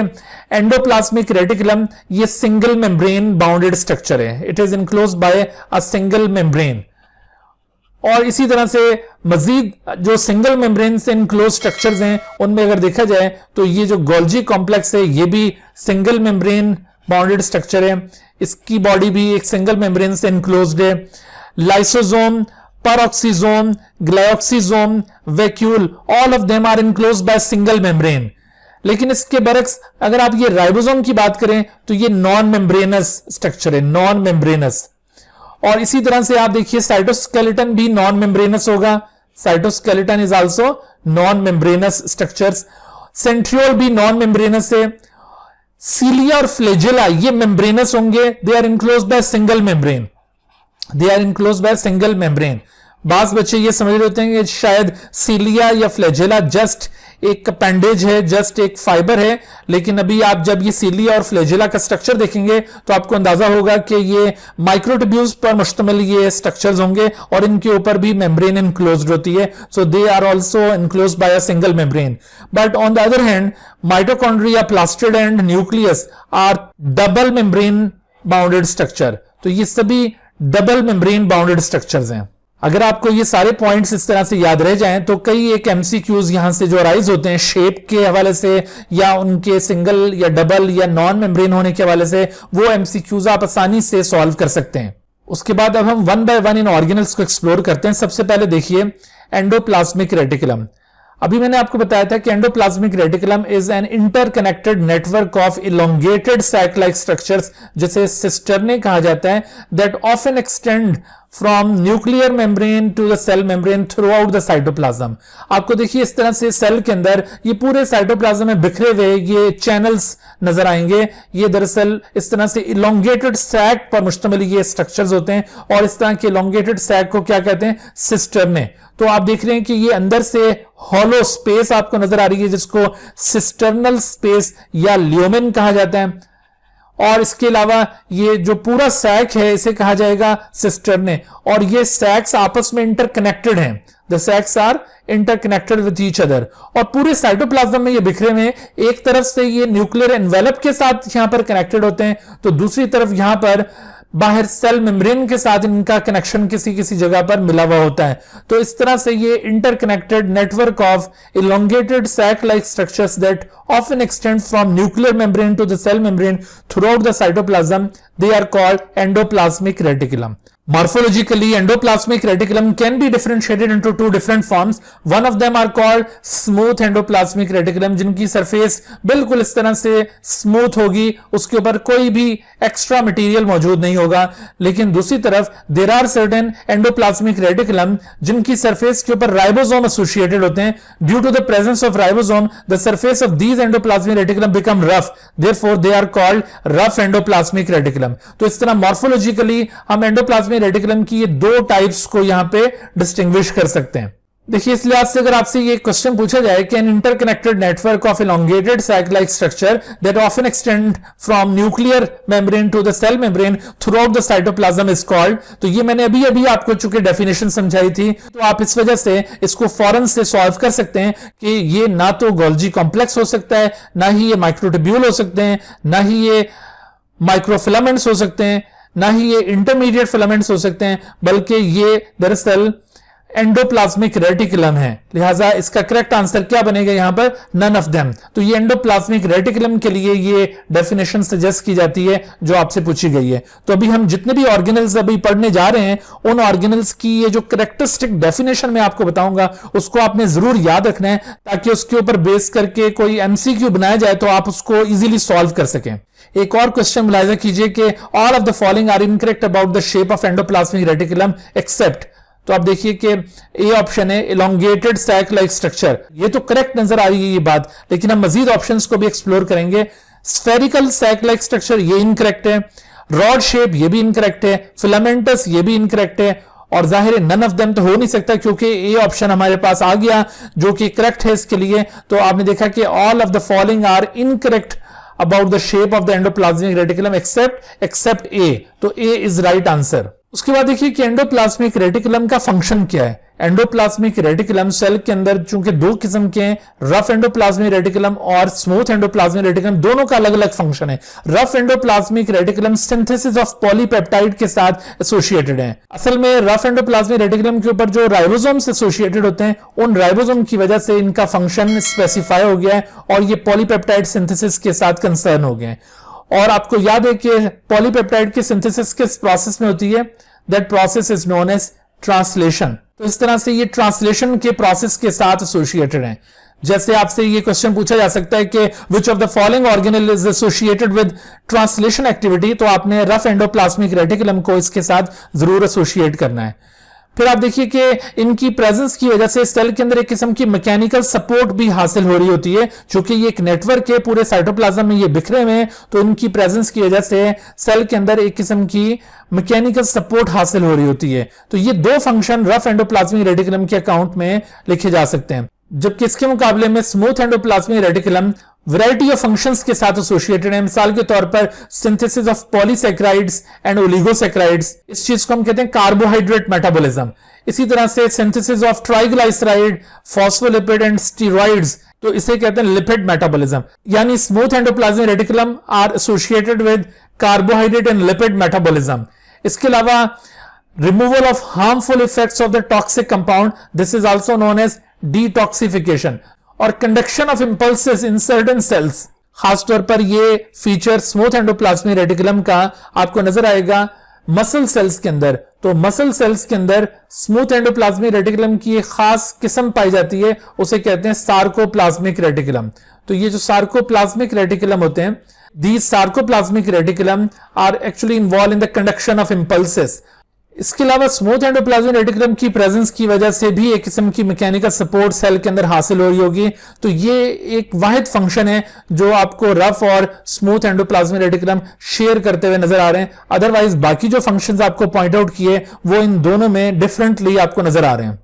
एंडोप्लाज्मिक रेटिकुलम ये सिंगल मेम्ब्रेन बाउंडेड स्ट्रक्चर है, it is enclosed by a single membrane. और इसी तरह से मजीद जो सिंगल मेम्ब्रेन से इनक्लोज स्ट्रक्चर्स हैं उनमें अगर देखा जाए तो ये जो गोल्जी कॉम्प्लेक्स है ये भी सिंगल मेम्ब्रेन बाउंडेड स्ट्रक्चर है, इसकी बॉडी भी एक सिंगल मेम्ब्रेन से इनक्लोज्ड है। Lysosome, peroxisome, glyoxysome, vacuole, all of them are enclosed by single membrane. लेकिन इसके बरक्स अगर आप ये राइबोसोम की बात करें तो ये नॉन मेम्ब्रेनस स्ट्रक्चर है, नॉन मेम्ब्रेनस। और इसी तरह से आप देखिए साइटोस्केलेटन भी नॉन मेम्ब्रेनस होगा, cytoskeleton is also non membranous structures. Centriole भी नॉन मेम्ब्रेनस है। सीलिया और फ्लैजेला ये मेम्ब्रेनस होंगे, they are enclosed by single membrane, they are enclosed by single membrane. बास बच्चे ये समझ रहे होते हैं कि शायद सीलिया या फ्लैजेला जस्ट एक अपेंडेज है, जस्ट एक फाइबर है, लेकिन अभी आप जब ये सीलिया और फ्लैजेला का स्ट्रक्चर देखेंगे तो आपको अंदाजा होगा कि ये माइक्रोट्यूब्यूल्स पर मुश्तमिल ये स्ट्रक्चर्स होंगे और इनके ऊपर भी मेम्ब्रेन इनक्लोज्ड होती है, so they are also enclosed by a single membrane. But on the other hand mitochondria, plastid and nucleus are double membrane bounded structure, तो ये सभी डबल मेम्ब्रेन बाउंडेड स्ट्रक्चर्स हैं। अगर आपको ये सारे पॉइंट्स इस तरह से याद रह जाएं तो कई एक एमसीक्यूज यहां से जो अराइज होते हैं शेप के हवाले से या उनके सिंगल या डबल या नॉन मेम्ब्रेन होने के हवाले से, वो एमसीक्यूज आप आसानी से सॉल्व कर सकते हैं। उसके बाद अब हम one by one in organelles को एक्सप्लोर करते हैं। सबसे पहले देखिए एंडोप्लाज्मिक रेटिकुलम। अभी मैंने आपको बताया था कि endoplasmic reticulum is an interconnected network of elongated sac like structures, जिसे सिस्टर्ने कहा जाता है, that often extend from nuclear membrane to the cell membrane throughout the cytoplasm. आपको देखिए इस तरह से सेल के अंदर ये पूरे साइटोप्लाज्म में बिखरे हुए ये चैनल्स नजर आएंगे। ये दरअसल इस तरह से इलोंगेटेड सैक पर मुश्तमिल ये स्ट्रक्चर्स होते हैं, और इस तरह के इलोंगेटेड सैक को क्या कहते हैं? सिस्टर्ने। तो आप देख रहे हैं कि ये अंदर से हॉलो स्पेस आपको नजर आ रही है जिसको सिस्टर्नल स्पेस या ल्यूमेन कहा जाता है, और इसके अलावा ये जो पूरा सैक है इसे कहा जाएगा सिस्टर्ने, और ये सैक्स आपस में इंटरकनेक्टेड हैं। The sacs are interconnected with each other, और पूरे साइटोप्लाज्म में ये बिखरे हुए हैं। एक तरफ से ये न्यूक्लियर एनवेलप के साथ यहां पर कनेक्टेड होते हैं, तो दूसरी तरफ यहां पर बाहर सेल मेम्ब्रेन के साथ इनका कनेक्शन किसी किसी जगह पर मिला हुआ होता है। तो इस तरह से ये interconnected network of elongated sac like structures that often extend from nuclear membrane to the cell membrane throughout the cytoplasm, they are called endoplasmic reticulum. Morphologically, endoplasmic reticulum can be differentiated into two different forms. One of them are called smooth endoplasmic reticulum, जिनकी surface बिल्कुल इस तरह से smooth होगी, उसके ऊपर कोई भी एक्स्ट्रा मटेरियल मौजूद नहीं होगा। लेकिन दूसरी तरफ there are certain endoplasmic reticulum जिनकी सरफेस के ऊपर राइबोसोम एसोसिएटेड होते हैं। Due to the presence of ribosome, the surface of these endoplasmic reticulum become rough, therefore they are called rough endoplasmic reticulum. तो इस तरह मॉर्फोलॉजिकली हम एंडोप्लाज्मिक रेटिकुलम की ये दो टाइप्स को यहां पे डिस्टिंग्विश कर सकते हैं। देखिए इस लिहाज से अगर आपसे ये क्वेश्चन पूछा जाए कि an interconnected network of elongated sac like structure that often extend from nuclear membrane to the cell membrane throughout the cytoplasm is called, तो ये मैंने अभी अभी आपको चूंकि डेफिनेशन समझाई थी, तो आप इस वजह से इसको फौरन से सॉल्व कर सकते हैं कि ये ना तो गोल्जी कॉम्प्लेक्स हो सकता है, ना ही ये माइक्रोट्यूब्यूल हो सकते हैं, ना ही ये माइक्रोफिलामेंट्स हो सकते हैं, ना ही ये इंटरमीडिएट फिलामेंट्स हो सकते हैं, बल्कि ये दरअसल एंडोप्लाज्मिक रेटिकुलम है। लिहाजा इसका करेक्ट आंसर क्या बनेगा यहां पर? None of them. तो ये एंडोप्लाज्मिक रेटिकुलम के लिए ये डेफिनेशन सजेस्ट की जाती है जो आपसे पूछी गई है। तो अभी हम जितने भी ऑर्गेनल्स अभी पढ़ने जा रहे हैं उन ऑर्गेनल्स की ये जो करेक्टरिस्टिक डेफिनेशन मैं आपको बताऊंगा उसको आपने जरूर याद रखना है, ताकि उसके ऊपर बेस करके कोई एमसीक्यू बनाया जाए तो आप उसको इजीली सॉल्व कर सकें। एक और क्वेश्चन मुलाहिजा कीजिए कि all of the following are incorrect about the shape of endoplasmic reticulum except, तो आप देखिए कि ए ऑप्शन है इलोंगेटेड सैक लाइक स्ट्रक्चर, ये तो करेक्ट नजर आ रही है ये बात, लेकिन हम मजीद ऑप्शंस को भी एक्सप्लोर करेंगे। स्फेरिकल सैक लाइक स्ट्रक्चर ये इनकरेक्ट है। रॉड शेप ये भी इनकरेक्ट है, फिलामेंटस ये भी इनकरेक्ट है, और जाहिर है नन ऑफ देम तो हो नहीं सकता क्योंकि ए ऑप्शन हमारे पास आ गया जो कि करेक्ट है इसके लिए। तो आपने देखा कि all of the following are incorrect about the shape of the endoplasmic reticulum except A, तो A is right answer। उसके बाद देखिए कि एंडोप्लाज्मिक रेटिकुलम का फंक्शन क्या है। एंडोप्लाज्मिक रेटिकुलम सेल के अंदर चूंकि दो किस्म के हैं, रफ एंडोप्लाज्मिक रेटिकुलम और स्मूथ एंडोप्लाज्मिक रेटिकुलम, दोनों का अलग अलग फंक्शन है। Rough endoplasmic reticulum synthesis of polypeptide के साथ एसोसिएटेड है। असल में रफ एंडोप्लाज्मिक रेटिकुलम के ऊपर जो राइबोसोम्स एसोसिएटेड होते हैं, उन राइबोसोम की वजह से इनका फंक्शन स्पेसिफाई हो गया है और ये पॉलीपेप्टाइड सिंथेसिस के साथ कंसर्न हो गए हैं। और आपको याद है कि पॉलीपेप्टाइड की सिंथेसिस किस प्रोसेस में होती है, that process is known as translation. तो इस तरह से ये ट्रांसलेशन के प्रोसेस के साथ एसोसिएटेड है। जैसे आपसे ये क्वेश्चन पूछा जा सकता है कि which of the following organelle is associated with translation activity, तो आपने रफ एंडोप्लाज्मिक रेटिकुलम को इसके साथ जरूर एसोसिएट करना है। फिर आप देखिए कि इनकी प्रेजेंस की वजह से सेल के अंदर एक किस्म की मैकेनिकल सपोर्ट भी हासिल हो रही होती है, क्योंकि ये एक नेटवर्क है, पूरे साइटोप्लाज्म में ये बिखरे हुए हैं, तो इनकी प्रेजेंस की वजह से सेल के अंदर एक किस्म की मैकेनिकल सपोर्ट हासिल हो रही होती है। तो ये दो फंक्शन रफ एंडोप्लाज्मिक रेटिकुलम के अकाउंट में लिखे जा सकते हैं, जबकि इसके मुकाबले में smooth endoplasmic reticulum variety of functions के साथ एसोसिएटेड है। मिसाल के तौर पर synthesis of polysaccharides and oligosaccharides, इस चीज को हम कहते हैं कार्बोहाइड्रेट मेटाबॉलिज्म। इसी तरह से synthesis of triglyceride, phospholipid and steroids, तो इसे कहते हैं लिपिड मेटाबॉलिज्म। यानी smooth endoplasmic reticulum are associated with carbohydrate and lipid metabolism. इसके अलावा removal of harmful effects of the toxic compound, this is also known as detoxification, और conduction of impulses in certain cells. खासतौर पर ये feature smooth endoplasmic reticulum का आपको नजर आएगा मसल सेल्स के अंदर। तो मसल सेल्स के अंदर स्मूथ एंडोप्लाज्मिक रेटिकुलम की एक खास किस्म पाई जाती है, उसे कहते हैं सार्कोप्लाज्मिक रेटिकुलम। तो ये जो सार्कोप्लाज्मिक रेटिकुलम होते हैं, these sarcoplasmic reticulum are actually involved in the conduction of impulses। इसके अलावा स्मूथ एंडोप्लाज्मिक रेटिकुलम की प्रेजेंस की वजह से भी एक किस्म की मैकेनिकल सपोर्ट सेल के अंदर हासिल हो रही होगी। तो ये एक वाहिद फंक्शन है जो आपको रफ और स्मूथ एंडोप्लाज्मिक रेटिकुलम शेयर करते हुए नजर आ रहे हैं। अदरवाइज बाकी जो फंक्शंस आपको पॉइंट आउट किए वो इन दोनों में डिफरेंटली आपको नजर आ रहे हैं।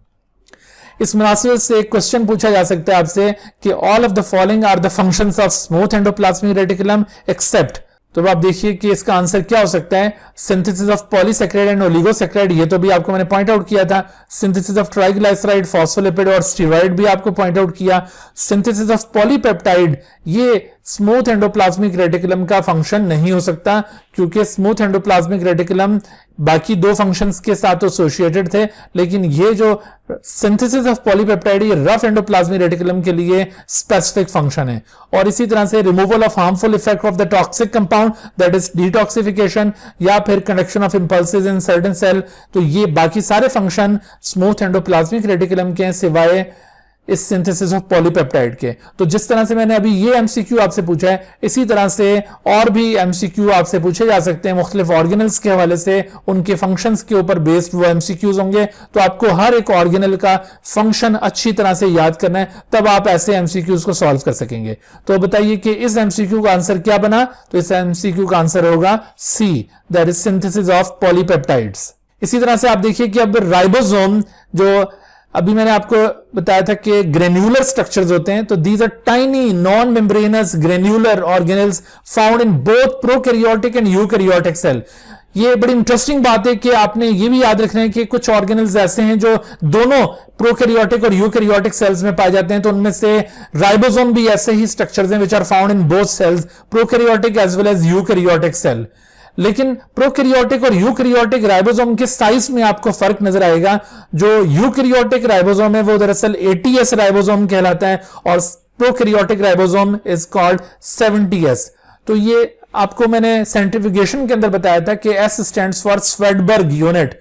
इस मुनासिबत से एक क्वेश्चन पूछा जा सकता है आपसे कि all of the following are the functions of smooth endoplasmic reticulum except, तो आप देखिए कि इसका आंसर क्या हो सकता है। Synthesis of polysaccharide and oligosaccharide, ये तो भी आपको मैंने पॉइंट आउट किया था। सिंथेसिस ऑफ ट्राइग्लाइसराइड, फॉस्फोलिपिड और स्टीरॉइड भी आपको पॉइंट आउट किया। सिंथेसिस ऑफ पॉलीपेप्टाइड, ये स्मूथ एंडोप्लाज्मिक रेटिकुलम का फंक्शन नहीं हो सकता, क्योंकि स्मूथ एंडोप्लाज्मिक रेटिकुलम बाकी दो फंक्शंस के साथ एसोसिएटेड थे, लेकिन ये जो सिंथेसिस ऑफ पॉलीपेप्टाइड ये रफ एंडोप्लाज्मिक रेटिकुलम के लिए स्पेसिफिक फंक्शन है। और इसी तरह से removal of harmful effect of the toxic compound, that is detoxification, या फिर conduction of impulses in certain cell, तो ये बाकी सारे फंक्शन स्मूथ एंडोप्लाज्मिक रेटिकुलम के सिवाय इस सिंथेसिस ऑफ पॉलीपेप्टाइड के। तो जिस तरह से मैंने अभी ये एमसीक्यू आपसे पूछा है, इसी तरह से और भी एमसीक्यू आपसे पूछे जा सकते हैं मुख्तलिफ ऑर्गेनल्स के हवाले से, उनके फंक्शंस के ऊपर बेस्ड वो एमसीक्यूज होंगे। तो आपको हर एक ऑर्गेनल का फंक्शन अच्छी तरह से याद करना है, तब आप ऐसे एमसीक्यूज को सॉल्व कर सकेंगे। तो बताइए कि इस एमसीक्यू का आंसर क्या बना। तो इस एमसीक्यू का आंसर होगा C, that is synthesis of polypeptides. इसी तरह से आप देखिए कि अब राइबोसोम, जो अभी मैंने आपको बताया था कि ग्रेन्युलर स्ट्रक्चर्स होते हैं, तो these are tiny non membranous granular organelles found in both prokaryotic and eukaryotic cell. ये बड़ी इंटरेस्टिंग बात है कि आपने ये भी याद रखना है कि कुछ ऑर्गेनल्स ऐसे हैं जो दोनों प्रोकैरियोटिक और यूकैरियोटिक सेल्स में पाए जाते हैं। तो उनमें से राइबोसोम भी ऐसे ही स्ट्रक्चर्स हैं which are found in both cells, prokaryotic as well as eukaryotic cell. लेकिन प्रोकैरियोटिक और यूकैरियोटिक राइबोसोम के साइज में आपको फर्क नजर आएगा। जो यूकैरियोटिक राइबोसोम है वो दरअसल 80S राइबोसोम कहलाता है और prokaryotic ribosome is called 70S। तो ये आपको मैंने सेंट्रीफ्यूगेशन के अंदर बताया था कि S stands for Svedberg unit.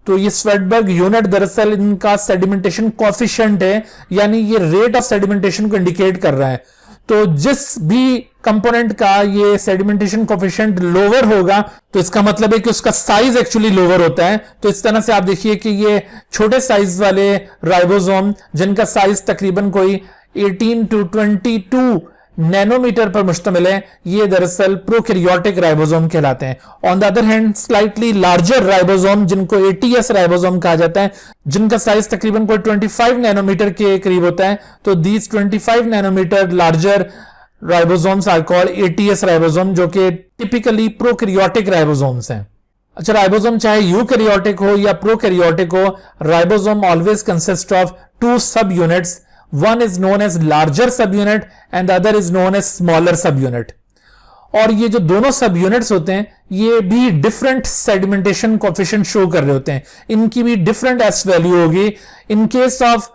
तो ये स्वेडबर्ग यूनिट दरअसल इनका सेडिमेंटेशन कोएफिशिएंट है, यानी ये रेट ऑफ सेडिमेंटेशन को इंडिकेट कर रहा है। तो जिस भी कंपोनेंट का ये सेडिमेंटेशन कोएफिशिएंट लोअर होगा तो इसका मतलब है कि उसका साइज एक्चुअली लोअर होता है। तो इस तरह से आप देखिए कि ये छोटे साइज वाले राइबोसोम जिनका साइज तकरीबन कोई 18 to 22 नैनोमीटर पर मुश्तमिल है, ये दरअसल प्रोकैरियोटिक राइबोसोम कहलाते हैं। On the other hand slightly larger ribosome जिनको एटीएस राइबोसोम कहा जाता है, जिनका साइज तकरीबन कोई 25 नैनोमीटर के करीब होता है, तो these 25 nanometer larger ribosomes are called eighty S ribosome, जो कि टिपिकली प्रोकैरियोटिक राइबोसोम्स हैं। अच्छा, राइबोसोम चाहे यूकैरियोटिक हो या प्रोकैरियोटिक हो, ribosome always consist of two subunits. One is known as larger subunit and the other is known as smaller subunit. और ये जो दोनों सब यूनिट्स होते हैं ये भी डिफरेंट सेडिमेंटेशन कोएफिशिएंट शो कर रहे होते हैं, इनकी भी डिफरेंट एस वैल्यू होगी। In case of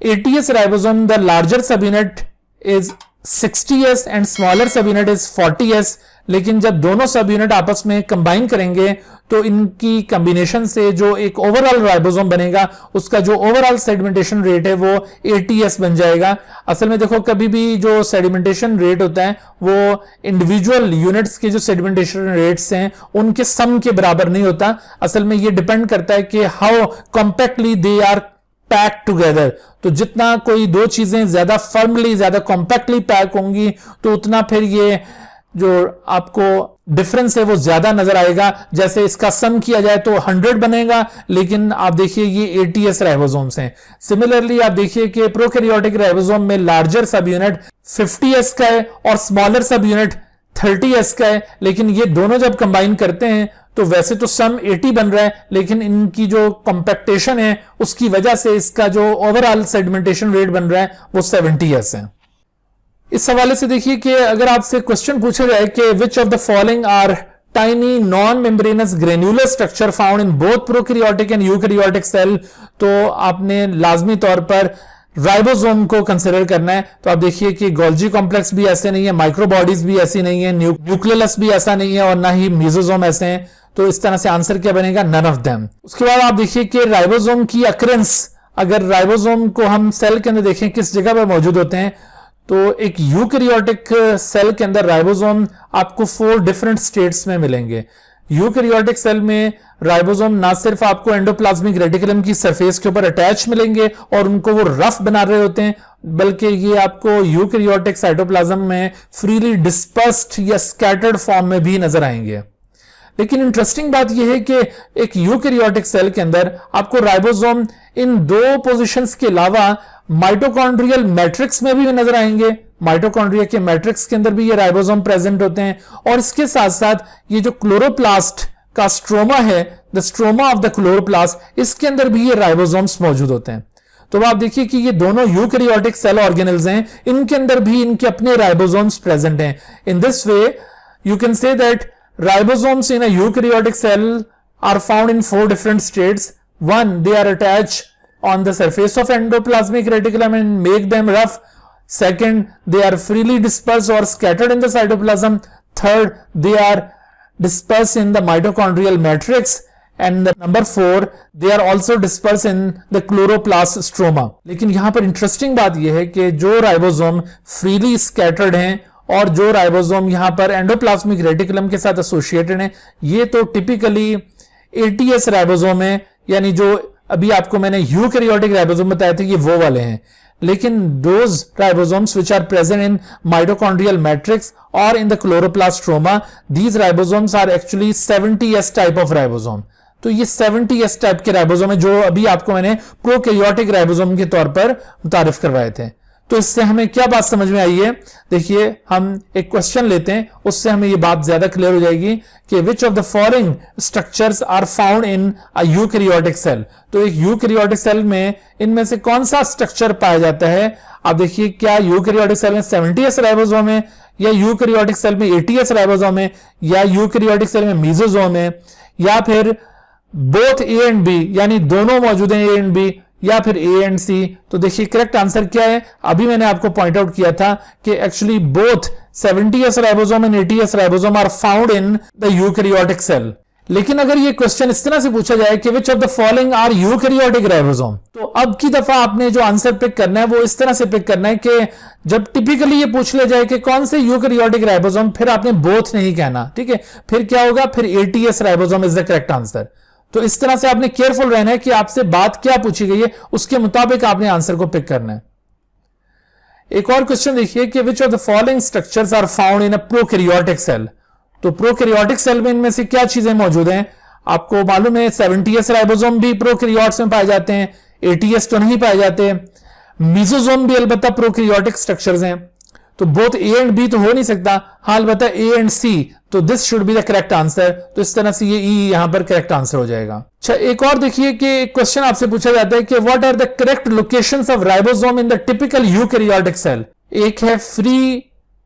ATS ribosome the larger सब unit is 60s and smaller सब यूनिट इज 40s। लेकिन जब दोनों सब यूनिट आपस में कंबाइन करेंगे तो इनकी कॉम्बिनेशन से जो एक ओवरऑल राइबोसोम बनेगा उसका जो ओवरऑल सेडिमेंटेशन रेट है वो एटीएस बन जाएगा। असल में देखो, कभी भी जो सेडिमेंटेशन रेट होता है वो इंडिविजुअल यूनिट्स के जो सेडिमेंटेशन रेट्स हैं उनके सम के बराबर नहीं होता। असल में ये डिपेंड करता है कि how compactly they are pack together. तो जितना कोई दो चीजें ज्यादा फर्मली, ज्यादा कॉम्पैक्टली पैक होंगी तो उतना फिर ये जो आपको डिफरेंस है वो ज्यादा नजर आएगा। जैसे इसका सम किया जाए तो 100 बनेगा, लेकिन आप देखिए ये एटीएस राइबोसोम्स हैं। सिमिलरली आप देखिए कि प्रोकैरियोटिक राइबोसोम में लार्जर सब यूनिट 50s का है और स्मॉलर सब यूनिट 30s का है, लेकिन ये दोनों जब कंबाइन करते हैं तो वैसे तो सम 80 बन रहा है, लेकिन इनकी जो कॉम्पैक्टेशन है उसकी वजह से इसका जो ओवरऑल सेडिमेंटेशन रेट बन रहा है वो 70s है। इस हवाले से देखिए कि अगर आपसे क्वेश्चन पूछा जाए कि which of the following are tiny non membranous granular structure found in both prokaryotic and eukaryotic cell, तो आपने लाजमी तौर पर राइबोसोम को कंसिडर करना है। तो आप देखिए कि गोल्जी कॉम्प्लेक्स भी ऐसे नहीं है, माइक्रोबॉडीज भी ऐसी नहीं है, न्यूक्लियस भी ऐसा नहीं है और ना ही मेसोसोम ऐसे हैं। तो इस तरह से आंसर क्या बनेगा? None of them. उसके बाद आप देखिए कि राइबोसोम की अकरेंस, अगर राइबोसोम को हम सेल के अंदर देखें किस जगह पर मौजूद होते हैं, तो एक यूकैरियोटिक सेल के अंदर राइबोसोम आपको 4 डिफरेंट स्टेट्स में मिलेंगे। यूकैरियोटिक सेल में राइबोसोम ना सिर्फ आपको एंडोप्लाज्मिक रेटिकुलम की सरफेस के ऊपर अटैच मिलेंगे और उनको वो रफ बना रहे होते हैं, बल्कि ये आपको यूकैरियोटिक साइटोप्लाज्म में फ्रीली डिस्पर्स्ड या स्कैटर्ड फॉर्म में भी नजर आएंगे। लेकिन इंटरेस्टिंग बात यह है कि एक यूकैरियोटिक सेल के अंदर आपको राइबोसोम इन 2 पोजीशंस के अलावा माइटोकॉन्ड्रियल मैट्रिक्स में भी नजर आएंगे। माइटोकॉन्ड्रिया के मैट्रिक्स के अंदर भी ये राइबोसोम प्रेजेंट होते हैं और इसके साथ साथ ये जो क्लोरोप्लास्ट का स्ट्रोमा है, the stroma of the chloroplast, इसके अंदर भी ये राइबोसोम्स मौजूद होते हैं। तो आप देखिए कि ये दोनों यूकैरियोटिक सेल ऑर्गेनेल्स हैं, इनके अंदर भी इनके अपने राइबोसोम्स प्रेजेंट हैं। In this way you can say that ribosomes in a eukaryotic cell are found in 4 different states. One, they are attached on the surface of endoplasmic reticulum and make them rough. Second, they are freely dispersed or scattered in the cytoplasm. Third, they are dispersed in the mitochondrial matrix. And number 4, they are also dispersed in the chloroplast stroma. लेकिन यहां पर interesting बात यह है कि जो ribosome freely scattered हैं और जो राइबोसोम यहां पर एंडोप्लाज्मिक रेटिकुलम के साथ एसोसिएटेड हैं, ये तो टिपिकली एटीएस राइबोसोम है, यानी जो अभी आपको मैंने यूकैरियोटिक राइबोसोम बताए थे ये वो वाले हैं। लेकिन those ribosomes which are present in mitochondrial matrix और in the chloroplast stroma, these ribosomes are actually 70s type of ribosome. तो ये 70s टाइप के राइबोसोम है जो अभी आपको मैंने प्रोकैरियोटिक राइबोसोम के तौर पर मुतारिफ करवाए थे। तो इससे हमें क्या बात समझ में आई है? देखिए, हम एक क्वेश्चन लेते हैं, उससे हमें ये बात ज्यादा क्लियर हो जाएगी कि which of the following structures are found in a eukaryotic cell. तो एक यूकैरियोटिक सेल में इनमें से कौन सा स्ट्रक्चर पाया जाता है? आप देखिए, क्या यूकैरियोटिक सेल में 70s राइबोसोम है, या यूकैरियोटिक सेल में 80s राइबोसोम है, या यूकैरियोटिक सेल में मेसोसोम है, या फिर बोथ ए एंड बी, यानी दोनों मौजूद हैं ए एंड बी, या फिर ए एंड सी। तो देखिए करेक्ट आंसर क्या है? अभी मैंने आपको पॉइंट आउट किया था कि actually both 70s ribosome and 80s ribosome are found in the eukaryotic cell. लेकिन अगर ये क्वेश्चन इस तरह से पूछा जाए कि which of the following are eukaryotic ribosome, तो अब की दफा आपने जो आंसर पिक करना है वो इस तरह से पिक करना है कि जब टिपिकली ये पूछ लिया जाए कि कौन से यूकैरियोटिक राइबोसोम, फिर आपने बोथ नहीं कहना, ठीक है? फिर क्या होगा? फिर 80s ribosome is the correct answer. तो इस तरह से आपने केयरफुल रहना है कि आपसे बात क्या पूछी गई है उसके मुताबिक आपने आंसर को पिक करना है। एक और क्वेश्चन देखिए कि which of the following structures are found in a prokaryotic cell. तो प्रोकैरियोटिक सेल में इनमें से क्या चीजें मौजूद हैं? आपको मालूम है 70s राइबोसोम भी प्रोकैरियोट्स में पाए जाते हैं, 80s तो नहीं पाए जाते। मीसोसोम भी अलबत्ता प्रोकैरियोटिक स्ट्रक्चर्स हैं, तो बोथ ए एंड बी तो हो नहीं सकता। हाँ अलबत्ता ए एंड सी, तो this should be the correct answer. तो इस तरह से ये ई यहां पर करेक्ट आंसर हो जाएगा। अच्छा एक और देखिए कि क्वेश्चन आपसे पूछा जाता है कि what are the correct locations of ribosome in the typical eukaryotic cell. एक है फ्री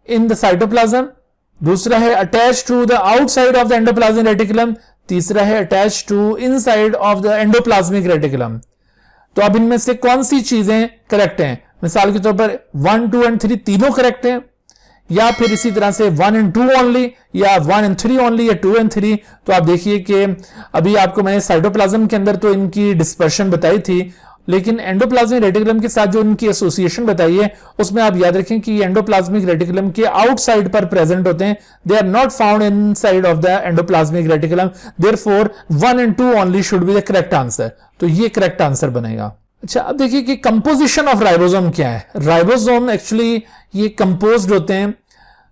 इन द साइटोप्लाज्म, दूसरा है attach to the outside of the endoplasmic reticulum, तीसरा है attach to inside of the endoplasmic reticulum. तो अब इनमें से कौन सी चीजें करेक्ट हैं? मिसाल के तौर पर 1, 2 एंड 3 तीनों करेक्ट हैं, या फिर इसी तरह से 1 एंड 2 ओनली, या 1 एंड 3 ओनली, या 2 एंड 3। तो आप देखिए कि अभी आपको मैंने साइटोप्लाज्म के अंदर तो इनकी डिस्पर्शन बताई थी, लेकिन एंडोप्लाज्मिक रेटिकुलम के साथ जो इनकी एसोसिएशन बताई है उसमें आप याद रखें कि एंडोप्लाज्मिक रेटिकुलम के आउटसाइड पर प्रेजेंट होते हैं, they are not found inside of the endoplasmic reticulum, therefore 1 and 2 only should be the correct answer. तो ये करेक्ट आंसर बनेगा। अच्छा अब देखिए कि कंपोजिशन ऑफ राइबोसोम क्या है। राइबोसोम एक्चुअली ये कंपोज्ड होते हैं,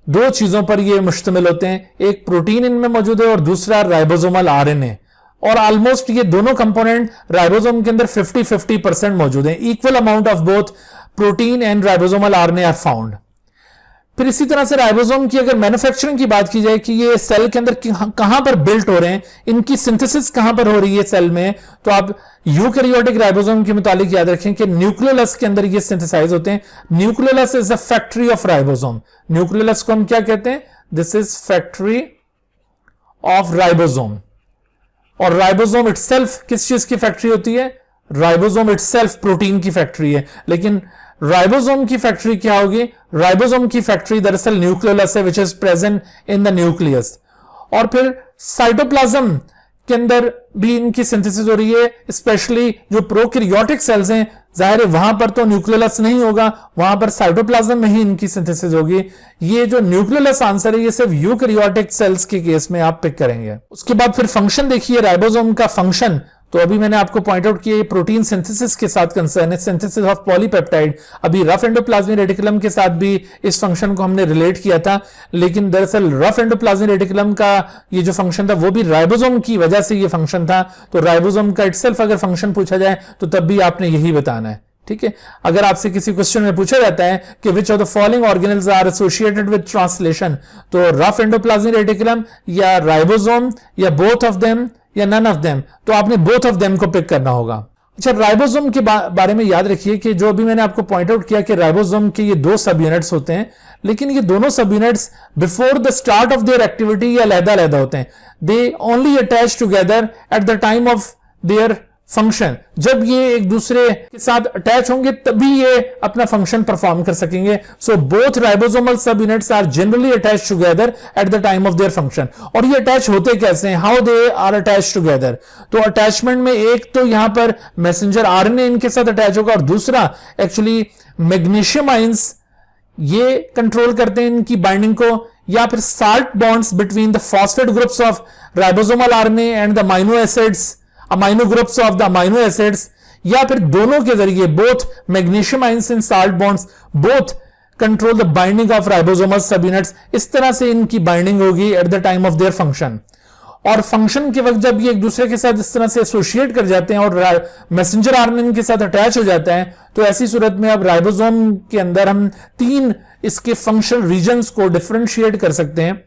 दो चीजों पर ये मुश्तमिल होते हैं, एक प्रोटीन इनमें मौजूद है और दूसरा राइबोसोमल आरएनए, और ऑलमोस्ट ये दोनों कंपोनेंट राइबोसोम के अंदर 50-50% मौजूद हैं। Equal amount of both protein and ribosomal RNA are found. फिर इसी तरह से राइबोसोम की अगर मैन्युफैक्चरिंग की बात की जाए कि ये सेल के अंदर कहां पर बिल्ट हो रहे हैं, इनकी सिंथेसिस कहां पर हो रही है सेल में, तो आप यूकैरियोटिक राइबोसोम के मुतालिक याद रखें कि न्यूक्लियोलस के अंदर ये सिंथेसाइज होते हैं। Nucleolus is the factory of ribosome. Nucleolus को हम क्या कहते हैं? This is factory of ribosome. और राइबोसोम इटसेल्फ किस चीज की फैक्ट्री होती है? राइबोसोम इटसेल्फ प्रोटीन की फैक्ट्री है, लेकिन राइबोसोम की फैक्ट्री क्या होगी? राइबोसोम की फैक्ट्री दरअसल न्यूक्लियोलस है, which is present in the nucleus. और फिर साइटोप्लाज्म के अंदर भी इनकी सिंथेसिस हो रही है, स्पेशली जो प्रोकैरियोटिक सेल्स हैं, जाहिर है वहां पर तो न्यूक्लियोलस नहीं होगा, वहां पर साइटोप्लाज्म में ही इनकी सिंथेसिस होगी। ये जो न्यूक्लियोलस आंसर है ये सिर्फ यूकैरियोटिक सेल्स के केस में आप पिक करेंगे। उसके बाद फिर फंक्शन देखिए, राइबोसोम का फंक्शन तो अभी मैंने आपको पॉइंट आउट किया, प्रोटीन सिंथेसिस के साथ कंसर्न है, सिंथेसिस ऑफ पॉलीपेप्टाइड। अभी रफ एंडोप्लाज्मिक रेटिकुलम के साथ भी इस फंक्शन को हमने रिलेट किया था, लेकिन दरअसल रफ एंडोप्लाज्मिक रेटिकुलम का ये जो फंक्शन था वो भी राइबोसोम की वजह से ये फंक्शन था। तो राइबोसोम का इटसेल्फ अगर फंक्शन पूछा जाए तो तब भी आपने यही बताना है। ठीक है, अगर आपसे किसी क्वेश्चन में पूछा जाता है कि which of the following organelles are associated with translation, तो रफ एंडोप्लाज्मिक रेटिकुलम या राइबोसोम या बोथ ऑफ देम या नन ऑफ देम, तो आपने बोथ ऑफ देम को पिक करना होगा। अच्छा राइबोसोम के बारे में याद रखिए कि जो अभी मैंने आपको पॉइंट आउट किया कि राइबोसोम के ये 2 सब यूनिट्स होते हैं, लेकिन ये दोनों सब units before the start of their activity ये अलग-अलग होते हैं। They only attach together at the time of their function. जब ये एक दूसरे के साथ अटैच होंगे तभी ये अपना फंक्शन परफॉर्म कर सकेंगे। So both ribosomal subunits are generally attach together at the time of their function. और ये अटैच होते कैसे हैं? How they are attach together? तो अटैचमेंट में एक तो यहां पर मैसेंजर आरएनए इनके साथ अटैच होगा, और दूसरा एक्चुअली मैग्नीशियम आयंस ये कंट्रोल करते हैं इनकी बाइंडिंग को, या फिर salt bonds between the phosphate groups of ribosomal RNA and the amino acids, amino groups of the amino acids, या फिर दोनों के जरिए both magnesium ions and salt bonds both control the binding of ribosomal सब units. इस तरह से इनकी बाइंडिंग होगी eight the time of their function. और फंक्शन के वक्त जब ये एक दूसरे के साथ इस तरह से एसोसिएट कर जाते हैं और मैसेंजर आरएनए के साथ अटैच हो जाता है, तो ऐसी सूरत में अब राइबोसोम के अंदर हम 3 इसके फंक्शनल रीजन्स को डिफरेंशिएट कर सकते हैं।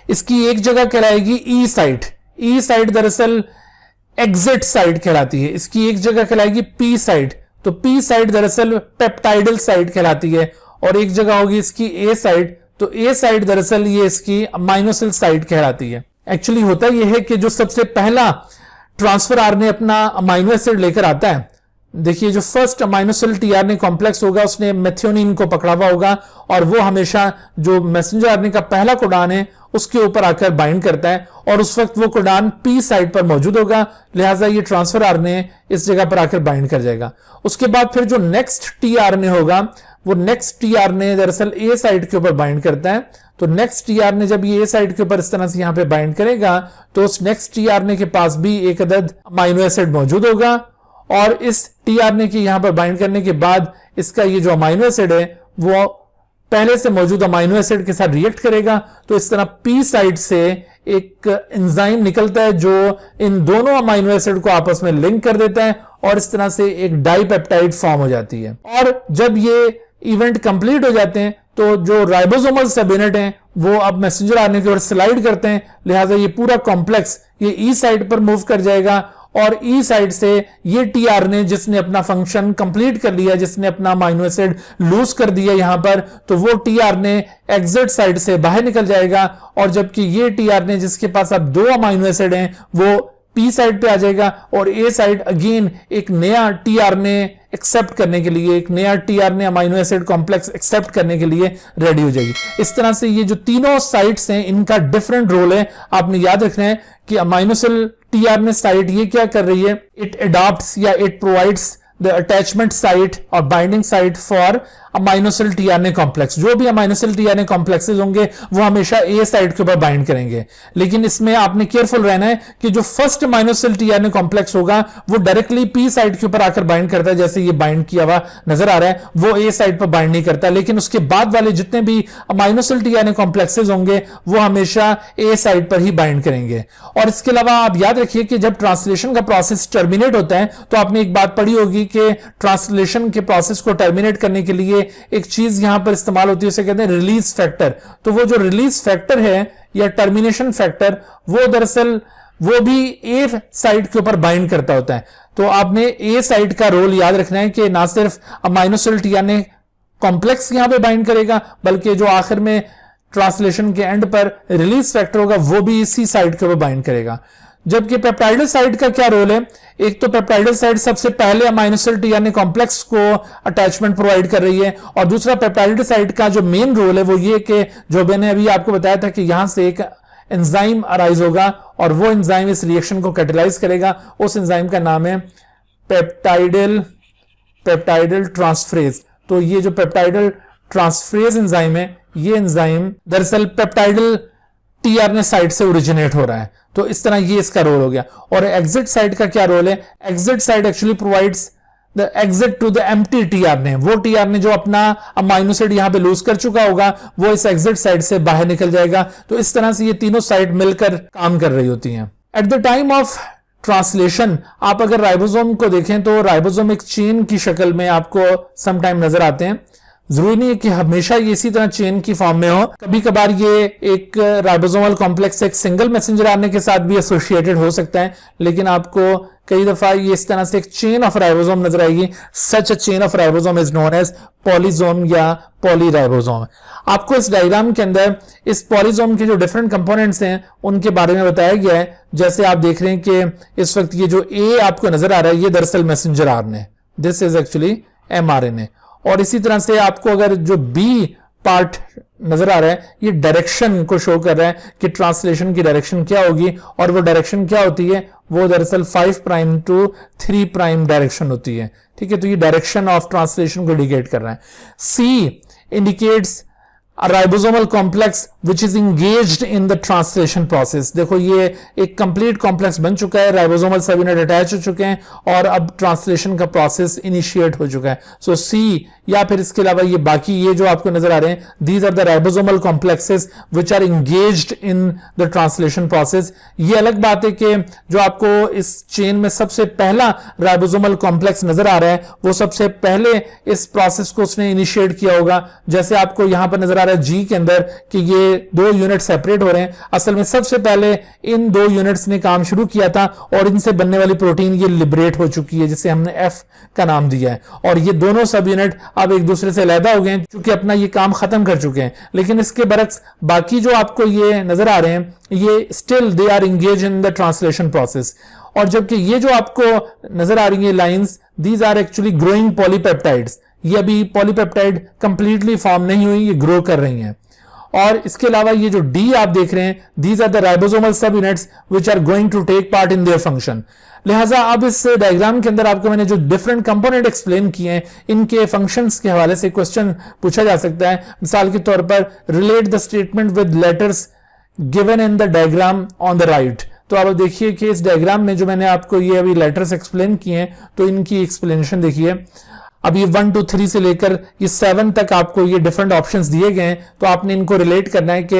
इसकी एक जगह कहलाएगी ई साइट। ई साइट दरअसल एग्जिट साइट कहलाती है। इसकी एक जगह कहलाएगी पी साइट, तो पी साइट दरअसल पेप्टाइडल साइट कहलाती है। और एक जगह होगी इसकी ए साइट, तो ए साइट दरअसल ये इसकी अमाइनोसिल साइट कहलाती है। एक्चुअली होता यह है कि जो सबसे पहला ट्रांसफर आरएनए अपना अमाइनो एसिड लेकर आता है, देखिए जो फर्स्ट अमाइनोसिल टीआरएनए कॉम्प्लेक्स होगा उसने मेथियोनिन को पकड़ा हुआ होगा, और वो हमेशा जो मैसेंजर आरएनए का पहला कोडान है उसके ऊपर आकर बाइंड करता है, और उस वक्त वो कोडान पी साइड पर मौजूद होगा, लिहाजा ये ट्रांसफर आरएनए इस जगह पर आकर बाइंड कर जाएगा। उसके बाद फिर जो नेक्स्ट टीआरएनए होगा वो नेक्स्ट टीआरएनए दरअसल ए साइड के ऊपर बाइंड करता है। तो नेक्स्ट टीआरएनए जब ये ए साइड के ऊपर इस तरह से यहां पे बाइंड करेगा तो उस नेक्स्ट टीआरएनए के पास भी एक अदद अमाइनो एसिड मौजूद होगा, और इस टीआरएनए की यहां पर बाइंड करने के बाद इसका ये जो अमाइनो एसिड है वो पहले से मौजूद अमाइनो एसिड के साथ रिएक्ट करेगा। तो इस तरह पी साइड से एक एंजाइम निकलता है जो इन दोनों अमाइनो एसिड को आपस में लिंक कर देता है और इस तरह से एक डाइपेप्टाइड फॉर्म हो जाती है। और जब ये इवेंट कंप्लीट हो जाते हैं तो जो राइबोसोमल सब यूनिट हैं वो अब मैसेंजर आरएनए की ओर स्लाइड करते हैं, लिहाजा ये पूरा कॉम्प्लेक्स ये ई साइड पर मूव कर जाएगा और ई साइड से ये टीआरएनए जिसने अपना फंक्शन कंप्लीट कर लिया, जिसने अपना अमाइनो एसिड लूज कर दिया यहां पर, तो वो टीआरएनए एग्जिट साइड से बाहर निकल जाएगा और जबकि ये टीआरएनए जिसके पास अब दो अमाइनो एसिड हैं वो पी साइड पे आ जाएगा और ए साइड अगेन एक नया टीआरएनए एक्सेप्ट करने के लिए, एक नया tRNA amino acid complex accept करने के लिए रेडी हो जाएगी। इस तरह से ये जो तीनों साइट्स हैं इनका डिफरेंट रोल है। आपने याद रखना है कि अमाइनो एसिड टीआरएनए साइट ये क्या कर रही है, इट अडॉप्ट्स या it provides the attachment site और binding site for aminoacyl tRNA complex. जो भी अमाइनोसिल टीआरएनए कॉम्प्लेक्सेस होंगे वो हमेशा ए साइट के ऊपर बाइंड करेंगे, लेकिन इसमें आपने केयरफुल रहना है कि जो फर्स्ट अमाइनोसिल टीआरएनए कॉम्प्लेक्स होगा वो डायरेक्टली पी साइट के ऊपर आकर बाइंड करता है, जैसे ये बाइंड किया हुआ नजर आ रहा है, वो ए साइट पर बाइंड नहीं करता। लेकिन उसके बाद वाले जितने भी अमाइनोसिल टीआरएनए कॉम्प्लेक्सेस होंगे वो हमेशा ए साइट पर ही बाइंड करेंगे। और इसके अलावा आप याद रखिए कि जब ट्रांसलेशन का प्रोसेस टर्मिनेट होता है तो आपने एक बात पढ़ी होगी कि ट्रांसलेशन के प्रोसेस को टर्मिनेट करने के लिए एक चीज यहां पर इस्तेमाल होती है, उसे कहते हैं रिलीज फैक्टर। तो वो जो रिलीज फैक्टर है या टर्मिनेशन फैक्टर वो दरअसल वो भी ए साइट के ऊपर बाइंड करता होता है। तो आपने ए साइट का रोल याद रखना है कि ना सिर्फ अमाइनोसिल टीआरएनए कॉम्प्लेक्स यहां पे बाइंड करेगा बल्कि जो आखिर में ट्रांसलेशन के एंड पर रिलीज फैक्टर होगा वो भी इसी साइट के ऊपर बाइंड करेगा। जबकि पेप्टाइडल साइट का क्या रोल है, एक तो पेप्टाइडल साइट सबसे पहले अमाइनोसिल टीआरएनए कॉम्प्लेक्स को अटैचमेंट प्रोवाइड कर रही है और दूसरा पेप्टाइडल साइट का जो मेन रोल है वो ये कि जो मैंने अभी आपको बताया था कि यहां से एक एंजाइम अराइज होगा और वो एंजाइम इस रिएक्शन को कैटेलाइज करेगा। उस एंजाइम का नाम है पेप्टाइडल ट्रांसफरेज। तो ये जो पेप्टाइडल ट्रांसफरेज एंजाइम है ये एंजाइम दरअसल पेप्टाइडल टीआरएनए साइट से ओरिजिनेट हो रहा है। तो इस तरह ये इसका रोल हो गया। और एग्जिट साइट का क्या रोल है, exit site actually provides the exit to the empty tRNA. वो टीआरएनए जो अपना अमाइनो एसिड यहां पे लूज कर चुका होगा वो इस एग्जिट साइट से बाहर निकल जाएगा। तो इस तरह से ये तीनों साइट मिलकर काम कर रही होती हैं। Eight the time of translation आप अगर राइबोसोम को देखें तो राइबोसोम एक चेन की शक्ल में आपको समटाइम नजर आते हैं। जरूरी नहीं है कि हमेशा ये इसी तरह चेन की फॉर्म में हो, कभी कभार ये एक राइबोसोमल कॉम्प्लेक्स एक सिंगल मैसेंजर आरएनए के साथ भी एसोसिएटेड हो सकता है, लेकिन आपको कई दफा ये इस तरह से एक चेन ऑफ राइबोसोम नजर आएगी। Such a chain of ribosome is known as polysome या पॉलीराइबोसोम। आपको इस डायग्राम के अंदर इस पॉलीसोम के जो डिफरेंट कंपोनेंट्स हैं उनके बारे में बताया गया है। जैसे आप देख रहे हैं कि इस वक्त ये जो ए आपको नजर आ रहा है ये दरअसल messenger RNA, this is actually mRNA. और इसी तरह से आपको अगर जो बी पार्ट नजर आ रहा है ये डायरेक्शन को शो कर रहा है कि ट्रांसलेशन की डायरेक्शन क्या होगी, और वो डायरेक्शन क्या होती है, वो दरअसल 5 प्राइम टू 3 प्राइम डायरेक्शन होती है। ठीक है, तो ये डायरेक्शन ऑफ ट्रांसलेशन को इंडिकेट कर रहा है। सी indicates a ribosomal complex which is engaged in the translation process। देखो ये एक कंप्लीट कॉम्प्लेक्स बन चुका है, राइबोसोमल सब यूनिट अटैच हो चुके हैं और अब ट्रांसलेशन का प्रोसेस इनिशिएट हो चुका है। सो सी या फिर इसके अलावा ये बाकी ये जो आपको नजर आ रहे हैं these are the ribosomal complexes which are engaged in the translation process. ये अलग बात है कि जो आपको इस चेन में सबसे पहला राइबोसोमल कॉम्प्लेक्स नजर आ रहा है वो सबसे पहले इस प्रोसेस को उसने इनिशिएट किया होगा। जैसे आपको यहां पर नजर आ रहा है जी के अंदर कि ये दो यूनिट सेपरेट हो रहे हैं, असल में सबसे पहले इन दो यूनिट्स ने काम शुरू किया था और इनसे बनने वाली प्रोटीन ये लिबरेट हो चुकी है जिसे हमने एफ का नाम दिया है। और ये दोनों सब यूनिट अब एक दूसरे से अलहदा हो गए हैं क्योंकि अपना ये काम खत्म कर चुके हैं। लेकिन इसके बरक्स बाकी जो आपको ये नजर आ रहे हैं ये still they are engage in the translation process. और जबकि ये जो आपको नजर आ रही है lines these are actually growing polypeptides. ये अभी पॉलीपेप्टाइड कंप्लीटली फॉर्म नहीं हुई, ये ग्रो कर रही हैं। और इसके अलावा ये जो डी आप देख रहे हैं these are the ribosomal subunits which are going to take part in their function. लिहाजा अब इस डायग्राम के अंदर आपको मैंने जो डिफरेंट कंपोनेंट एक्सप्लेन किए हैं इनके फंक्शंस के हवाले से क्वेश्चन पूछा जा सकता है। मिसाल के तौर पर relate the statement with letters given in the diagram on the right. तो आप देखिए कि इस डायग्राम में जो मैंने आपको ये अभी लेटर्स एक्सप्लेन किए हैं, तो इनकी एक्सप्लेनेशन देखिए। अब ये 1 2 3 से लेकर ये 7 तक आपको ये डिफरेंट ऑप्शंस दिए गए हैं, तो आपने इनको रिलेट करना है कि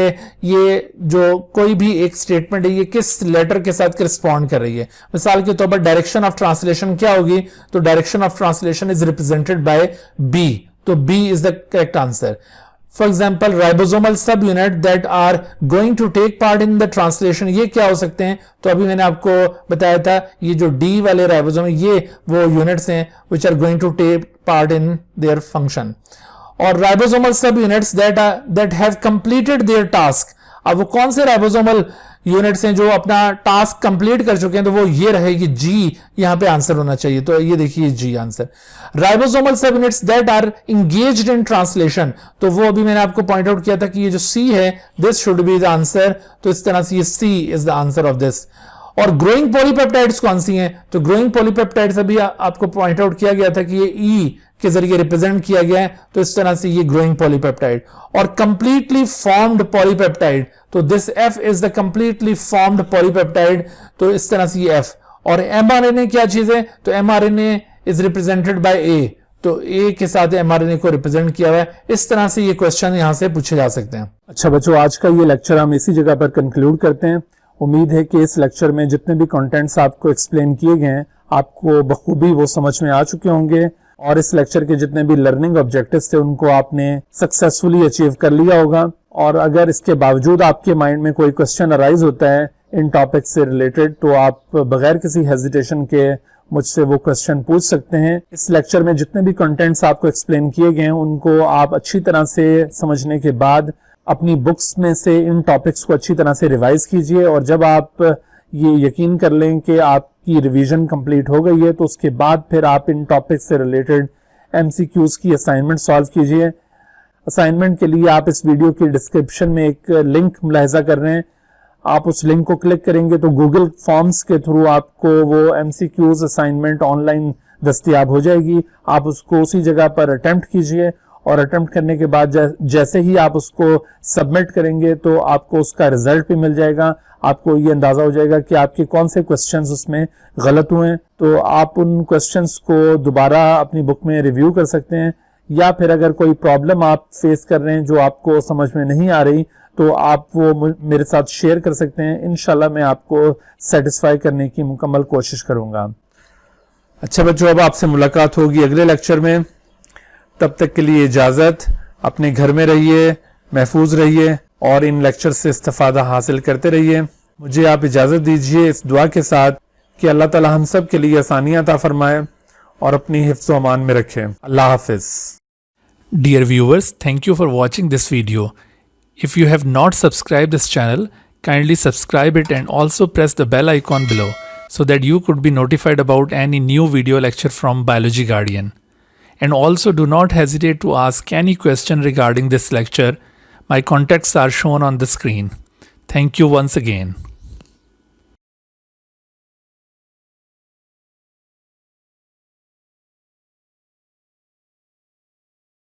ये जो कोई भी एक स्टेटमेंट है ये किस लेटर के साथ करस्पॉन्ड कर रही है। मिसाल के तौर पर डायरेक्शन ऑफ ट्रांसलेशन क्या होगी, तो direction of translation is represented by B, तो B is the correct answer. For example ribosomal subunit that are going to take part in the translation, ये क्या हो सकते हैं, तो अभी मैंने आपको बताया था ये जो डी वाले राइबोसोम ये वो यूनिट्स हैं which are going to take part in their function. और ribosomal subunits that have completed their task, अब वो कौन से राइबोसोमल यूनिट्स हैं जो अपना टास्क कंप्लीट कर चुके हैं, तो वो ये रहेगी जी, यहां पे आंसर होना चाहिए, तो ये देखिए जी answer. Ribosomal subunits that are engaged in translation, तो वो अभी मैंने आपको पॉइंट आउट किया था कि ये जो सी है this should be the answer, तो इस तरह से ये C is the answer of this. और ग्रोइंग पॉलीपेप्टाइड्स कौन सी हैं, तो ग्रोइंग पॉलीपेप्टाइड्स अभी आपको पॉइंट आउट किया गया था कि ये ई के जरिए रिप्रेजेंट किया गया है, तो इस तरह से ये ग्रोइंग पॉलीपेप्टाइड। और कंप्लीटली फॉर्म्ड पॉलीपेप्टाइड, तो this F is the completely formed polypeptide, तो इस तरह से ये एफ। और एमआरएनए क्या चीज है, तो एमआरएनए इज रिप्रेजेंटेड बाय ए, तो ए के साथ एमआरएनए को रिप्रेजेंट किया हुआ है। इस तरह से ये क्वेश्चन यहां से पूछे जा सकते हैं। अच्छा बच्चों, आज का ये लेक्चर हम इसी जगह पर कंक्लूड करते हैं। उम्मीद है कि इस लेक्चर में जितने भी कंटेंट्स आपको एक्सप्लेन किए गए हैं आपको बखूबी वो समझ में आ चुके होंगे, और इस लेक्चर के जितने भी लर्निंग ऑब्जेक्टिव्स थे उनको आपने सक्सेसफुली अचीव कर लिया होगा। और अगर इसके बावजूद आपके माइंड में कोई क्वेश्चन अराइज होता है इन टॉपिक से रिलेटेड, तो आप बगैर किसी हेजिटेशन के मुझसे वो क्वेश्चन पूछ सकते हैं। इस लेक्चर में जितने भी कंटेंट्स आपको एक्सप्लेन किए गए हैं उनको आप अच्छी तरह से समझने के बाद अपनी बुक्स में से इन टॉपिक्स को अच्छी तरह से रिवाइज कीजिए, और जब आप ये यकीन कर लें कि आपकी रिवीजन कंप्लीट हो गई है, तो उसके बाद फिर आप इन टॉपिक्स से रिलेटेड एमसीक्यूज की असाइनमेंट सॉल्व कीजिए। असाइनमेंट के लिए आप इस वीडियो के डिस्क्रिप्शन में एक लिंक मुलाहिजा कर रहे हैं, आप उस लिंक को क्लिक करेंगे तो गूगल फॉर्म्स के थ्रू आपको वो एमसीक्यूज असाइनमेंट ऑनलाइन दस्तयाब हो जाएगी। आप उसको उसी जगह पर अटेम्प्ट कीजिए, और अटेम्प्ट करने के बाद जैसे ही आप उसको सबमिट करेंगे तो आपको उसका रिजल्ट भी मिल जाएगा। आपको ये अंदाजा हो जाएगा कि आपके कौन से क्वेश्चंस उसमें गलत हुए हैं, तो आप उन क्वेश्चंस को दोबारा अपनी बुक में रिव्यू कर सकते हैं, या फिर अगर कोई प्रॉब्लम आप फेस कर रहे हैं जो आपको समझ में नहीं आ रही, तो आप वो मेरे साथ शेयर कर सकते हैं। इंशाल्लाह मैं आपको सेटिस्फाई करने की मुकम्मल कोशिश करूंगा। अच्छा बच्चों, अब आपसे मुलाकात होगी अगले लेक्चर में। तब तक के लिए इजाजत, अपने घर में रहिए, महफूज रहिए और इन लेक्चर से इस्तिफादा हासिल करते रहिए। मुझे आप इजाजत दीजिए इस दुआ के साथ कि अल्लाह ताला हम सब के लिए आसानियां अता फरमाए और अपनी हिफ्ज़ व अमान में रखे। अल्लाह हाफिज। Dear viewers, thank you for watching this video. If you have not subscribed this channel, kindly subscribe it and also press the bell icon below so that you could be notified about any new video lecture from Biology Guardian. And also do not hesitate to ask any question regarding this lecture. My contacts are shown on the screen. Thank you once again.